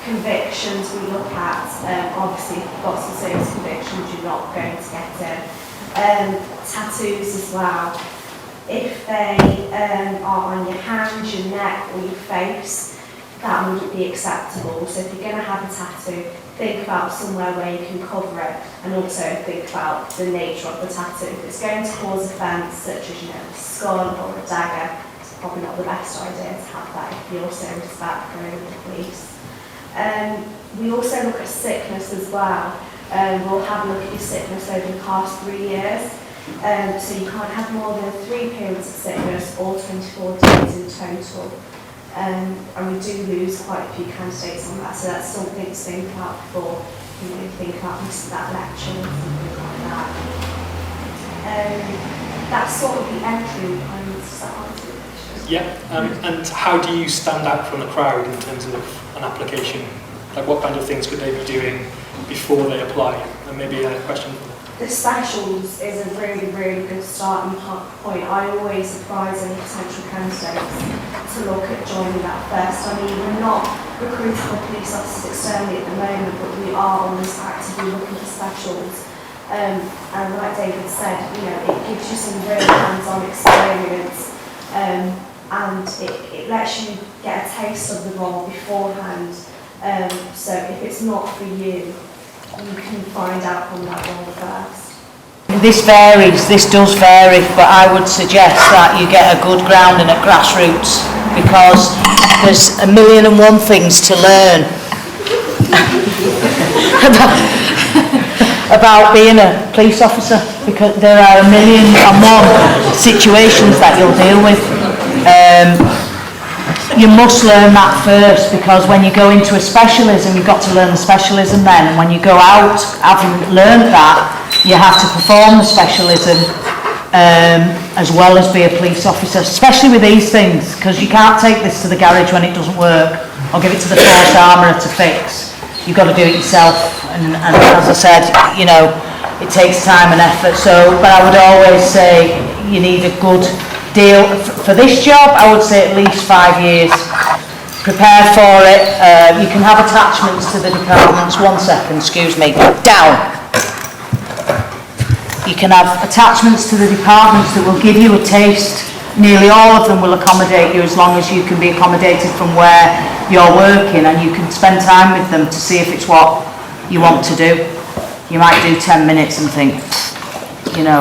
convictions we look at. Obviously, if you've got some serious convictions, you're not going to get in. Tattoos as well. If they are on your hands, your neck or your face, that wouldn't be acceptable. So if you're going to have a tattoo, think about somewhere where you can cover it, and also think about the nature of the tattoo. If it's going to cause offence, such as a skull or a dagger, it's probably not the best idea to have that if you're serious about going with the police. We also look at sickness as well. We'll have a look at your sickness over the past 3 years. So you can't have more than 3 periods of sickness or 24 days in total. And we do lose quite a few candidates on that, so that's something to think about before you think about missing that lecture or something like that. That's sort of the entry requirements. Does that answer the question? Yeah, and how do you stand out from the crowd in terms of an application? Like what kind of things could they be doing before they apply? And maybe a question for The specials is a really, really good starting point. I always advise any potential candidates to look at joining that first. I mean, we're not recruiting for police officers externally at the moment, but we are always actively looking for specials. And like David said, you know, it gives you some real hands-on experience, and it lets you get a taste of the role beforehand. So if it's not for you, you can find out from that role first. This does vary, but I would suggest that you get a good grounding at grassroots, because there's 1,000,001 things to learn about being a police officer, because there are 1,000,001 situations that you'll deal with. You must learn that first, because when you go into a specialism, you've got to learn the specialism then, and when you go out having learned that, you have to perform the specialism as well as be a police officer, especially with these things, because you can't take this to the garage when it doesn't work, or give it to the force armourer to fix. You've got to do it yourself, and as I said, you know, it takes time and effort. So, but I would always say you need a good deal for this job. I would say at least 5 years. Prepare for it. You can have attachments to the departments. 1 second, excuse me. Down. You can have attachments to the departments that will give you a taste. Nearly all of them will accommodate you, as long as you can be accommodated from where you're working, and you can spend time with them to see if it's what you want to do. You might do 10 minutes and think, you know,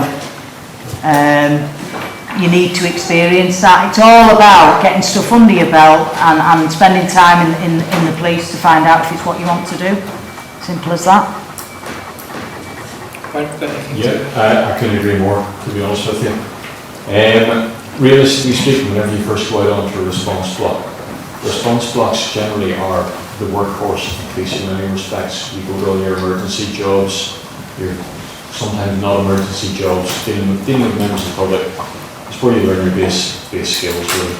you need to experience that. It's all about getting stuff under your belt and spending time in the police to find out if it's what you want to do. Simple as that. I couldn't agree more, to be honest with you. Realistically speaking, whenever you first go out onto a response blocks generally are the workhorse of the police in many respects. You go to all your emergency jobs, your sometimes not emergency jobs, dealing with members of the public. It's where you learn your base skills really.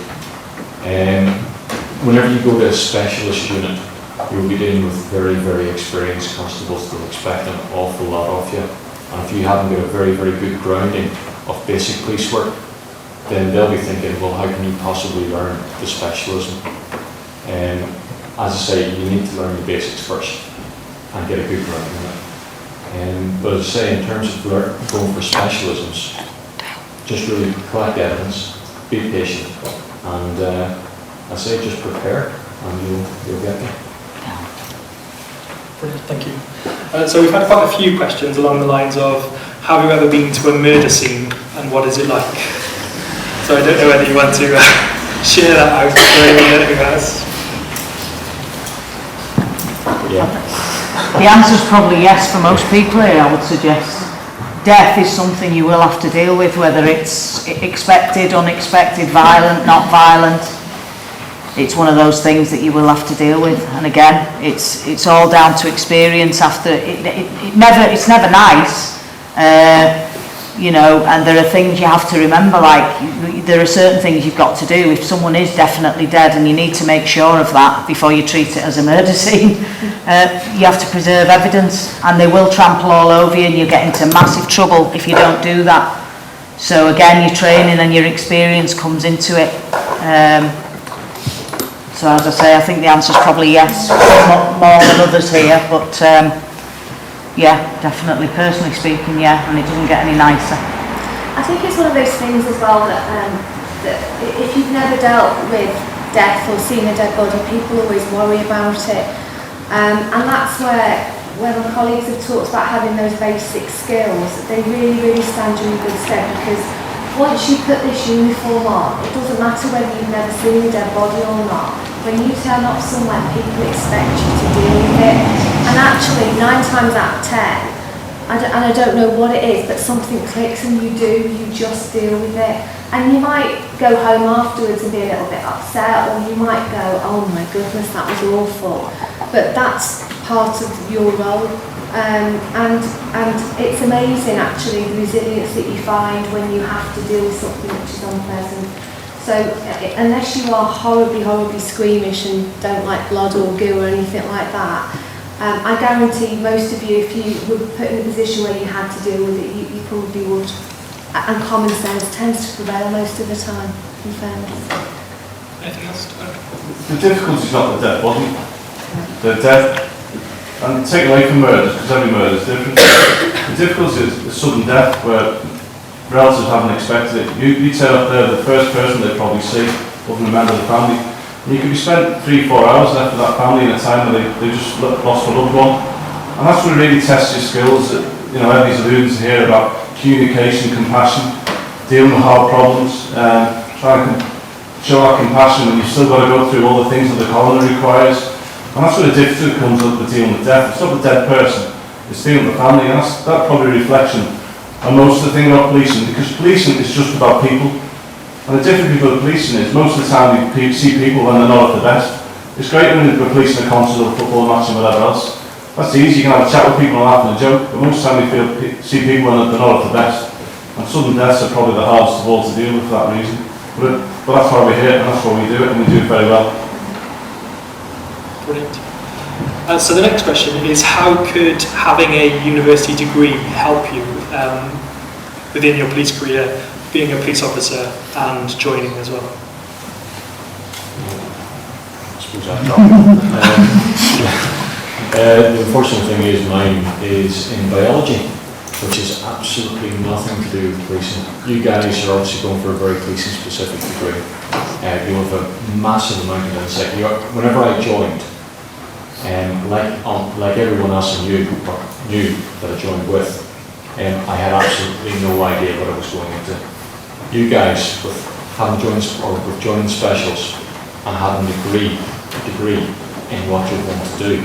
Whenever you go to a specialist unit, you'll be dealing with very, very experienced constables that will expect an awful lot of you. And if you haven't got a very, very good grounding of basic police work, then they'll be thinking, well, how can you possibly learn the specialism? As I say, you need to learn the basics first and get a good grounding in it. But as I say, in terms of going for specialisms, just really collect evidence, be patient, and I say just prepare, and you'll get there. Brilliant, thank you. So we've had quite a few questions along the lines of, have you ever been to a murder scene and what is it like? So I don't know whether you want to share that out for anyone who has. Yeah. The answer's probably yes for most people here, I would suggest. Death is something you will have to deal with, whether it's expected, unexpected, violent, not violent. It's one of those things that you will have to deal with. And again, it's all down to experience. After it's never nice, you know. And there are things you have to remember. Like there are certain things you've got to do. If someone is definitely dead, and you need to make sure of that before you treat it as a murder scene, you have to preserve evidence, and they will trample all over you, and you get into massive trouble if you don't do that. So again, your training and your experience comes into it. So as I say, I think the answer's probably yes, more than others here, but yeah, definitely, personally speaking, yeah, and it doesn't get any nicer. I think it's one of those things as well that if you've never dealt with death or seen a dead body, people always worry about it. And that's where, when my colleagues have talked about having those basic skills, they really, really stand you in good stead, because once you put this uniform on, it doesn't matter whether you've never seen a dead body or not. When you turn up somewhere, people expect you to deal with it. And actually, 9 times out of 10, I don't know what it is, but something clicks and you just deal with it. And you might go home afterwards and be a little bit upset, or you might go, oh my goodness, that was awful. But that's part of your role. And it's amazing actually the resilience that you find when you have to deal with something which is unpleasant. So unless you are horribly, horribly squeamish and don't like blood or goo or anything like that, I guarantee most of you, if you were put in a position where you had to deal with it, you probably would. And common sense tends to prevail most of the time, in fairness. Anything else to add? The difficulty is not the death, wasn't it? The death, and take away from murders, because every murder is different. The difficulty is the sudden death, where relatives haven't expected it. You turn up there, the first person they probably see, other member of the family, and you could be spent 3-4 hours left with that family in a time where they just lost a loved one. And that's what really tests your skills. That, you know, everybody's alluding to here about communication, compassion, dealing with hard problems, trying to show that compassion when you've still got to go through all the things that the coroner requires. And that's where the difficulty comes up with dealing with death. It's not the dead person, it's dealing with the family, and that's probably a reflection on most of the thing about policing, because policing is just about people. And the difficulty with policing is most of the time you see people when they're not at their best. It's great when you're policing a concert or a football match and whatever else. That's easy, you can have a chat with people and laugh and a joke, but most of the time you see people when they're not at their best. And sudden deaths are probably the hardest of all to deal with for that reason. But that's why we're here, and that's why we do it, and we do it very well. Brilliant. So the next question is, how could having a university degree help you within your police career, being a police officer and joining as well? I suppose I've the unfortunate thing is mine is in biology, which is absolutely nothing to do with policing. You guys are obviously going for a very policing specific degree. You have a massive amount of insight. Whenever I joined, like everyone else knew that I joined with, I had absolutely no idea what I was going into. You guys, with having joined or with joining specials and having a degree in what you want to do,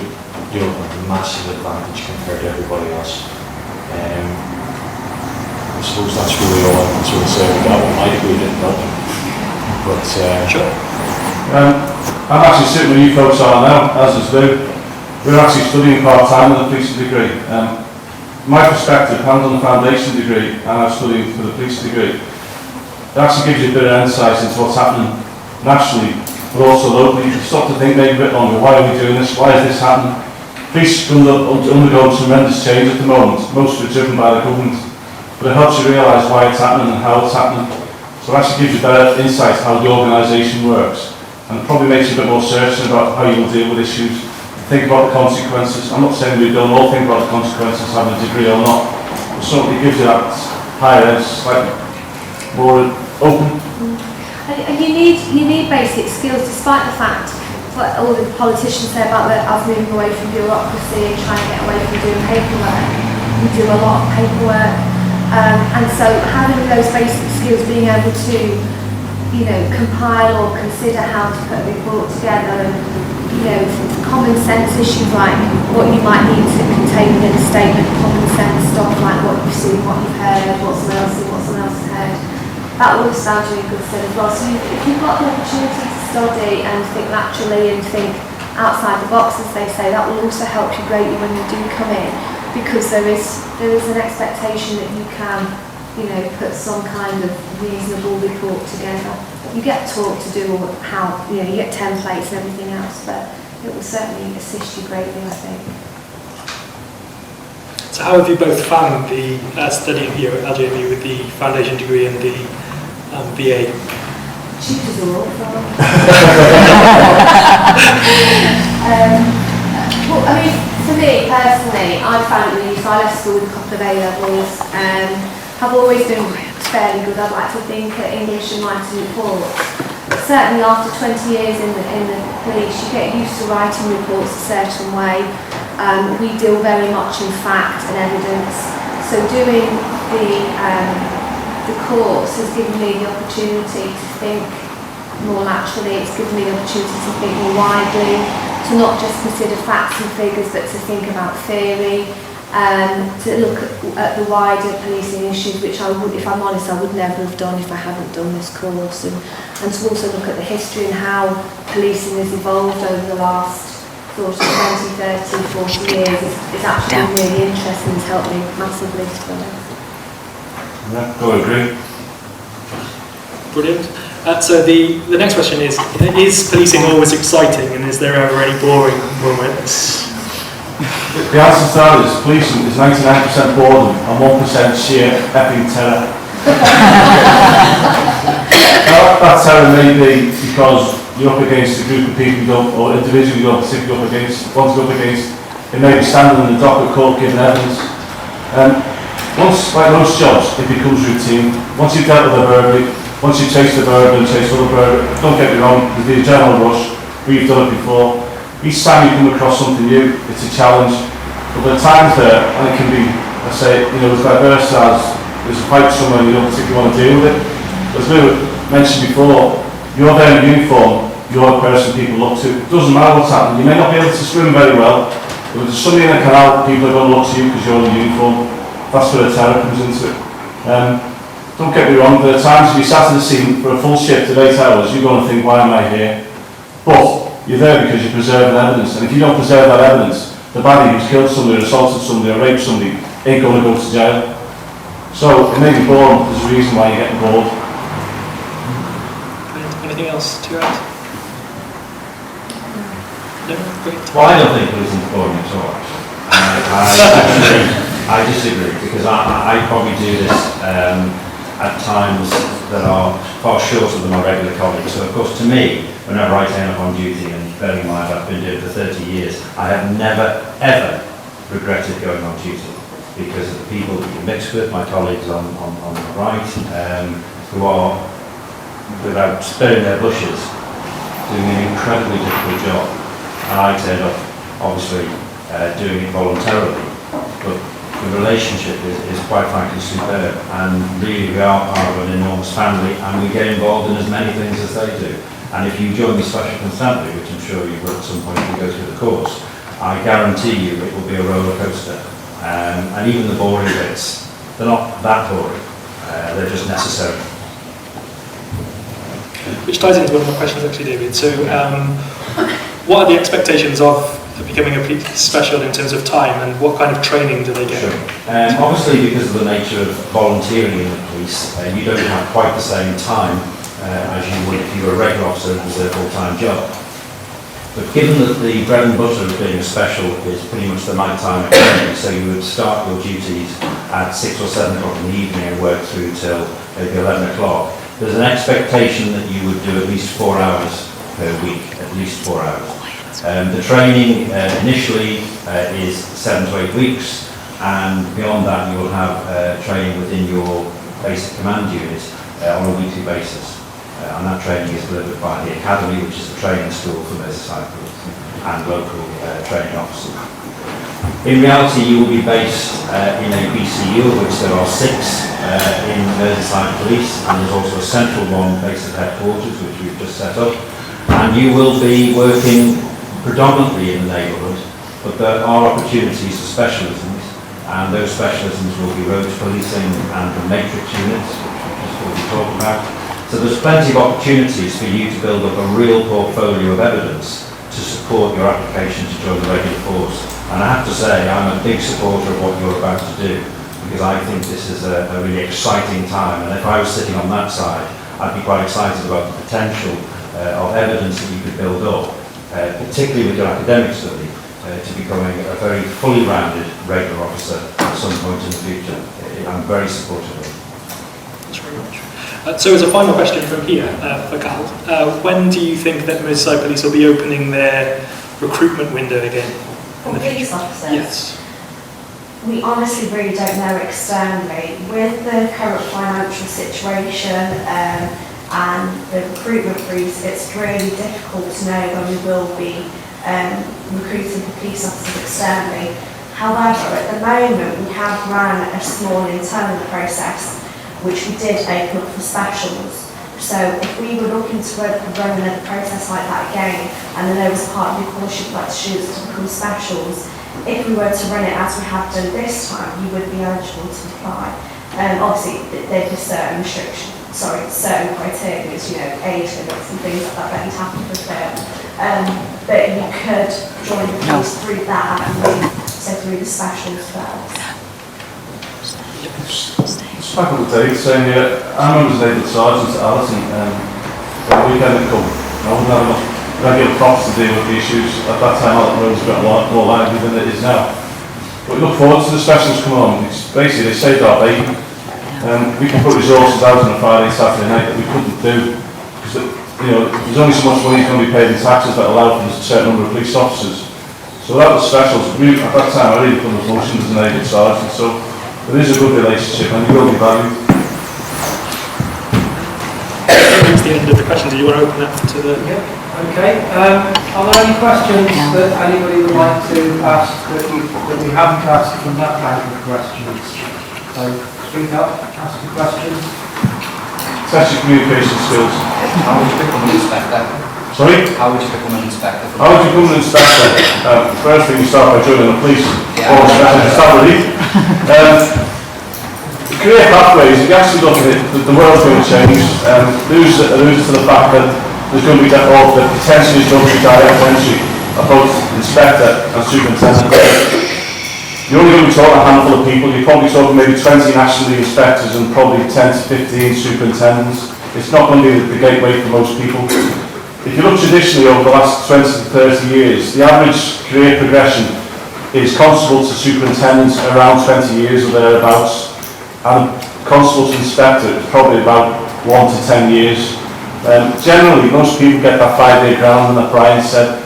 you have a massive advantage compared to everybody else. I suppose that's really all I can sort of say about that one. My degree didn't help me. But sure. I'm actually sitting where you folks are now, as is Lou. We're actually studying part-time with a policing degree. My perspective, hands on the foundation degree, and I'm studying for the police degree. It actually gives you a bit of insight into what's happening nationally, but also locally. You can stop to think maybe a bit longer, why are we doing this, why is this happening? Police undergo tremendous change at the moment, most of it driven by the government, but it helps you realise why it's happening and how it's happening. So it actually gives you better insight how the organisation works, and it probably makes you a bit more certain about how you will deal with issues. Think about the consequences. I'm not saying we don't all think about the consequences, having a degree or not, but certainly gives you that higher edge, slightly more open. And you need basic skills, despite the fact what all the politicians say about us moving away from bureaucracy and trying to get away from doing paperwork. We do a lot of paperwork, and so having those basic skills, being able to, compile or consider how to put a report together, and common sense issues like what you might need to contain within a statement, common sense stuff like what you've seen, what you've heard, what someone else seen, what someone else has heard. That will stand you in good stead as well. So if you've got the opportunity to study and think laterally and think outside the box, as they say, that will also help you greatly when you do come in, because there is an expectation that you can, put some kind of reasonable report together. You get taught to do how, you get templates and everything else, but it will certainly assist you greatly, I think. So how have you both found the studying here at LJMU with the foundation degree and the BA? Tutors are awful. Well, I mean, for me personally, I found it really useful. I left school with a couple of A-levels. I've always been fairly good, I'd like to think, at English and writing reports. But certainly after 20 years in the police, you get used to writing reports a certain way. We deal very much in fact and evidence. So doing the course has given me the opportunity to think more laterally. It's given me the opportunity to think more widely, to not just consider facts and figures, but to think about theory, to look at the wider policing issues, which I would, if I'm honest, I would never have done if I hadn't done this course, and to also look at the history and how policing has evolved over the last sort of 20, 30, 40 years. It's actually been really interesting. It's helped me massively, to be honest. Yeah, I agree. Brilliant. So the next question is policing always exciting, and is there ever any boring moments? The answer to that is policing is 99% boredom and 1% sheer effing terror. Now, that terror may be because you're up against a group of people you don't, or individuals you don't particularly want to go up against. It may be standing in the dock at court giving evidence. Once, like most jobs, it becomes routine. Once you've dealt with a burglary, once you chase the burglar and chase other burglar, don't get me wrong, there's the adrenaline rush. We've done it before. Each time you come across something new, it's a challenge. But there are times there, and it can be, I say, as diverse as there's a fight somewhere and you don't particularly want to deal with it. As we mentioned before, you're there in uniform, you're the person people look to. It doesn't matter what's happening. You may not be able to swim very well, but if there's somebody in a canal, people are going to look to you because you're in uniform. That's where the terror comes into it. Don't get me wrong, there are times if you sat in the scene for a full shift of 8 hours, you're going to think, why am I here? But you're there because you're preserving evidence, and if you don't preserve that evidence, the baddie who's killed somebody, or assaulted somebody, or raped somebody, ain't going to go to jail. So, it may be boring, there's a reason why you're getting bored. Anything else to add? No? Great. Well, I don't think policing is boring at all. I disagree, because I probably do this at times that are far shorter than my regular colleagues. So, of course, to me, whenever I turn up on duty, and bearing in mind I've been doing it for 30 years, I have never, ever regretted going on duty because of the people that you mix with, my colleagues on the right, who are, without sparing their blushes, doing an incredibly difficult job. And I turned up, obviously, doing it voluntarily, but the relationship is quite frankly superb, and really we are part of an enormous family, and we get involved in as many things as they do. And if you join the Special Constabulary, which I'm sure you will at some point if you go through the course, I guarantee you it will be a roller coaster. And even the boring bits, they're not that boring, they're just necessary. Which ties into one of my questions actually, David. So what are the expectations of becoming a police special in terms of time, and what kind of training do they get? Sure. Obviously, because of the nature of volunteering in the police, you don't have quite the same time as you would if you were a regular officer and it was a full-time job. But given that the bread and butter of being a special is pretty much the night time activity, so you would start your duties at 6 or 7 o'clock in the evening and work through till maybe 11 o'clock, there's an expectation that you would do at least 4 hours per week, at least 4 hours. The training initially is 7 to 8 weeks, and beyond that you will have training within your basic command unit on a weekly basis. And that training is delivered by the Academy, which is the training school for Merseyside Police and local training officers. In reality, you will be based in a BCU, of which there are 6 in Merseyside Police, and there's also a central one based at headquarters, which we've just set up. And you will be working predominantly in the neighbourhood, but there are opportunities for specialisms, and those specialisms will be road policing and the matrix units, which is what we talked about. So there's plenty of opportunities for you to build up a real portfolio of evidence to support your application to join the regular force. And I have to say, I'm a big supporter of what you're about to do, because I think this is a really exciting time. And if I was sitting on that side, I'd be quite excited about the potential of evidence that you could build up, particularly with your academic study, to becoming a very fully rounded regular officer at some point in the future. I'm very supportive of it. Thanks very much. So as a final question from here, for Cal, when do you think that Merseyside Police will be opening their recruitment window again? For police officers? Yes. We honestly really don't know externally. With the current financial situation and the recruitment freeze, it's really difficult to know when we will be recruiting for police officers externally. However, at the moment, we have run a small internal process which we did open up for specials. So if we were looking to run another process like that again, and then there was part of your course you'd like students to become specials, if we were to run it as we have done this time, you would be eligible to apply. Obviously, there'd be certain restrictions, certain criteria, age limits and things like that you'd have to fulfill. But you could join the police through that avenue, so through the specials first. Just back on the date, saying I remember as David Sergeant at Alison, that weekend had come, I wouldn't have enough regular cops to deal with the issues. At that time, Alton Road was a bit more lively than it is now. But we look forward to the specials coming on. It's basically, they saved our baby. We can put resources out on a Friday, Saturday night that we couldn't do, because there's only so much money going to be paid in taxes that allow for a certain number of police officers. So without the specials, at that time I really couldn't function as an able sergeant, so there is a good relationship and you will be valued. That's the end of the questions. Do you want to open that to the... Okay. Are there any questions that anybody would like to ask that we haven't asked from that kind of questions? So speak up, ask a question. Test your communication skills. How would you become an inspector? Sorry? How would you become an inspector? How would you become an inspector? First thing you start by joining the police or special constabulary. Career pathways, if you actually look at it, the world's going to change. Louise alluded to the fact that there's going to be that potentially is going to be direct entry of both inspector and superintendent. You're only going to be talking a handful of people. You're probably talking maybe 20 nationally inspectors and probably 10 to 15 superintendents. It's not going to be the gateway for most people. If you look traditionally over the last 20 to 30 years, the average career progression is constable to superintendent around 20 years or thereabouts, and constable to inspector is probably about 1 to 10 years. Generally, most people get that 5-year ground, and that Brian said.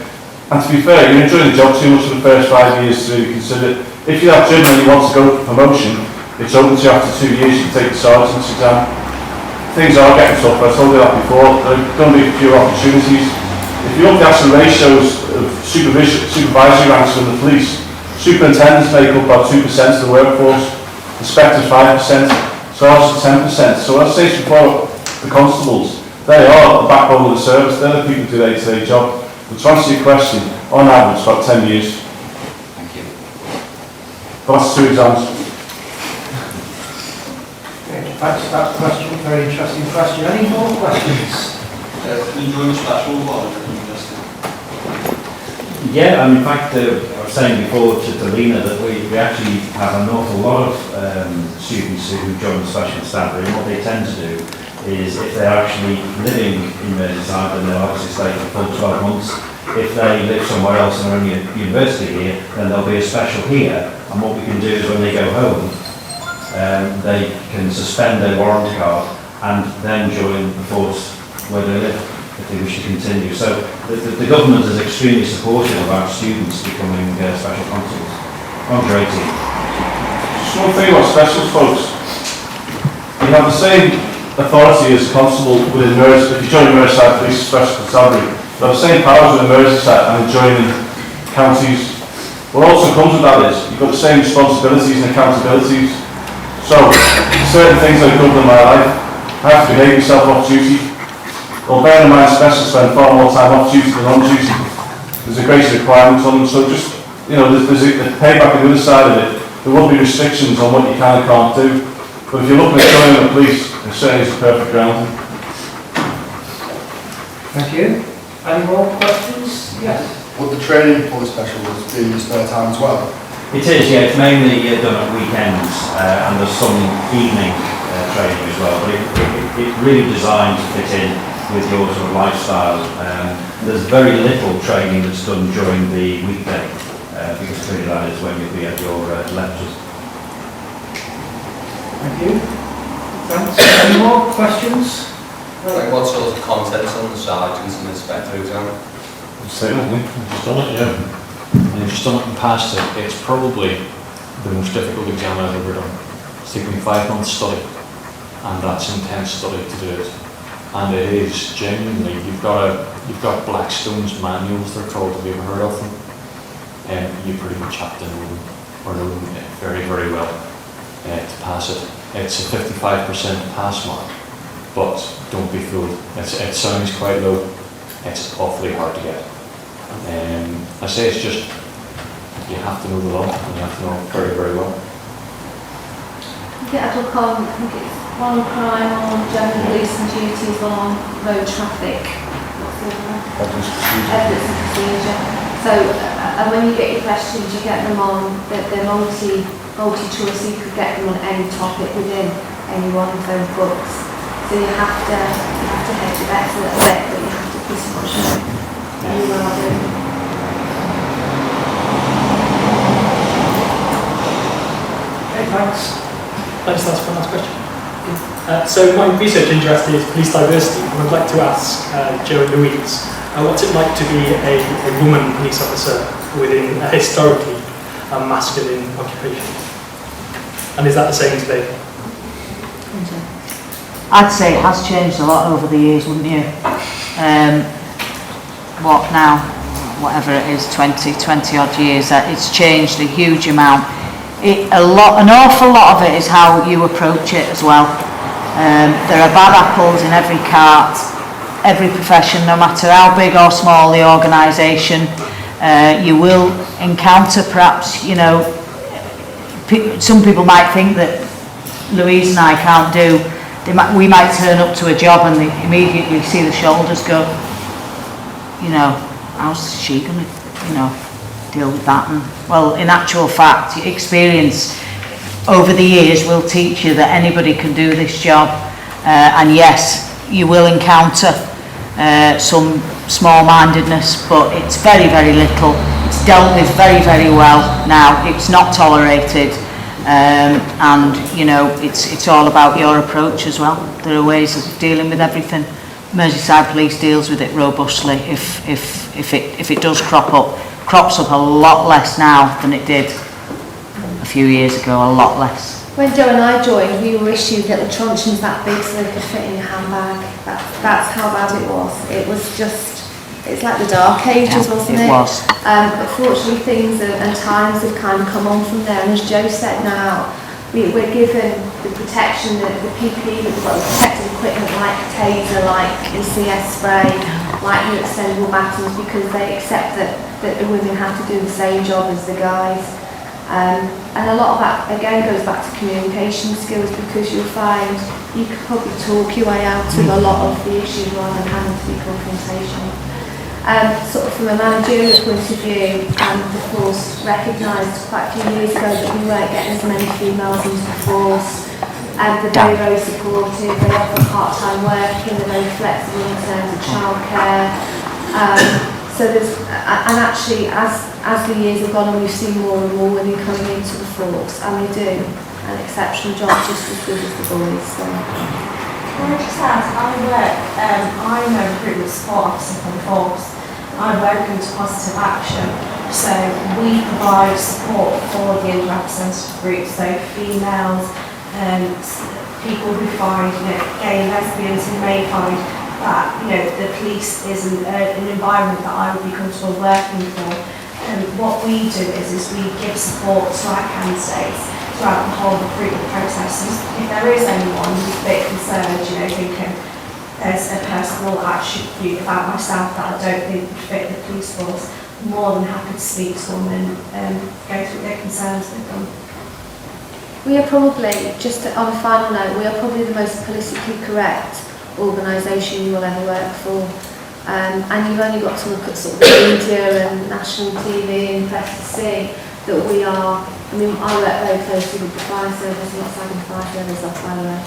And to be fair, you're enjoying the job too much for the first 5 years to really consider it. If you have driven and you want to go for promotion, it's open to you after 2 years, you can take the sergeant's exam. Things are getting tougher, I told you that before. There are going to be a few opportunities. If you look at the actual ratios of supervisory ranks in the police, superintendents make up about 2% of the workforce, inspectors 5%, sergeants 10%. So as I said before, the constables, they are the backbone of the service, they're the people who do the day-to-day job. But to answer your question, on average, about 10 years. Thank you. That's 2 exams. Thanks for that question, very interesting question. Any more questions? Enjoying special or Yeah, and in fact, I was saying before to Lena that we actually have an awful lot of students who join the special constabulary, and what they tend to do is, if they're actually living in Merseyside and they'll obviously stay for full 12 months, if they live somewhere else and they're only at university here, then there'll be a special here, and what we can do is when they go home, they can suspend their warrant card and then join the force where they live if they wish to continue. So the government is extremely supportive of our students becoming special constables under 18. Just one thing about specials, folks. You have the same authority as a constable within Merseyside. If you join the Merseyside Police Special Constabulary, you have the same powers within Merseyside and joining counties. What also comes with that is you've got the same responsibilities and accountabilities. So, certain things that govern my life, I have to behave myself off duty. Well, bear in mind, specialists spend far more time off duty than on duty. There's a greater requirement on them, so just, there's a payback on the other side of it. There will be restrictions on what you can and can't do. But if you're looking at joining the police, it certainly is a perfect ground. Thank you. Any more questions? Yes. Would the training for the specials be in your spare time as well? It is, yeah, it's mainly done at weekends and there's some evening training as well, but it's really designed to fit in with your sort of lifestyle. There's very little training that's done during the weekday because clearly that is when you'll be at your lectures. Thank you. Thanks. Any more questions? Like what sort of content's on the sergeants and inspector exam? Certainly. Just done it, yeah. And if you've done it and passed it, it's probably the most difficult exam I've ever done. It's taken me 5 months study, and that's intense study to do it. And it is genuinely, you've got Blackstone's manuals, they're called, have you ever heard of them? And you pretty much have to know them, or know them very, very well to pass it. It's a 55% pass mark, but don't be fooled. It sounds quite low, it's awfully hard to get. I say it's just, you have to know the law, and you have to know it very, very well. Yeah, it'll come, I think it's one on crime, on general police and duties, on road traffic. What's the other one? Evidence and procedure. So, and when you get your questions, you get them on, they're multi-choice, so you could get them on any topic within any one of those books. So you have to hedge your bets a little bit, but you have to pretty much know. you are doing. Okay, thanks. I'll just ask one last question. So my research interest is police diversity, and I'd like to ask Jo and Louise, what's it like to be a woman police officer within a historically masculine occupation? And is that the same today? I'd say it has changed a lot over the years, wouldn't you? What now? Whatever it is, 20 odd years, it's changed a huge amount. An awful lot of it is how you approach it as well. There are bad apples in every cart, every profession, no matter how big or small the organisation. You will encounter perhaps, you know, some people might think that Louise and I can't do. We might turn up to a job and they immediately see the shoulders go, you know, how's she going to, you know, deal with that? And, well, in actual fact, experience over the years will teach you that anybody can do this job. And yes, you will encounter some small-mindedness, but it's very, very little. It's dealt with very, very well now. It's not tolerated. And you know, it's all about your approach as well. There are ways of dealing with everything. Merseyside Police deals with it robustly. If it does crops up a lot less now than it did a few years ago. A lot less. When Jo and I joined, we were issued little truncheons that big so they could fit in your handbag. That's how bad it was. It was just, it's like the dark ages, wasn't it? It was. But fortunately things and times have kind of come on from there, and as Jo said now, we're given the protection, the PPE, we've got the protective equipment like taser, like the CS spray, like the extendable batons, because they accept that the women have to do the same job as the guys. And a lot of that again goes back to communication skills, because you'll find you can probably talk your way out of a lot of the issues rather than having to be confrontational. Sort of from a managerial point of view, the force recognised quite a few years ago that we weren't getting as many females into the force. They're very, very supportive, they offer part-time working, they're very flexible in terms of childcare. So there's, and actually as the years have gone on, we've seen more and more women coming into the force, and they do an exceptional job just as good as the boys. So. Can I just ask, I'm a recruitment support officer for the force. I work into positive action, so we provide support for the underrepresented groups, so females, people who find, you know, gay and lesbians who may find that, you know, the police isn't an environment that I would be comfortable working for. What we do is we give support to our candidates throughout the whole recruitment process. If there is anyone who's a bit concerned, you know, thinking there's a personal attribute about myself that I don't think would fit the police force, I'm more than happy to speak to them and go through their concerns with them. We are probably, just on a final note, we are probably the most politically correct organisation you will ever work for. And you've only got to look at sort of the media and national TV and press to see that we are, I mean, I work very closely with the fire service, I'm not slagging the fire service off, by the way.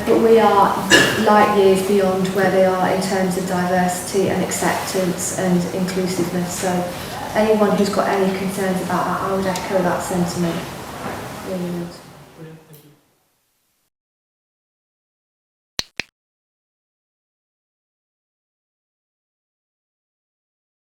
But we are light years beyond where they are in terms of diversity and acceptance and inclusiveness. So anyone who's got any concerns about that, I would echo that sentiment. Really would.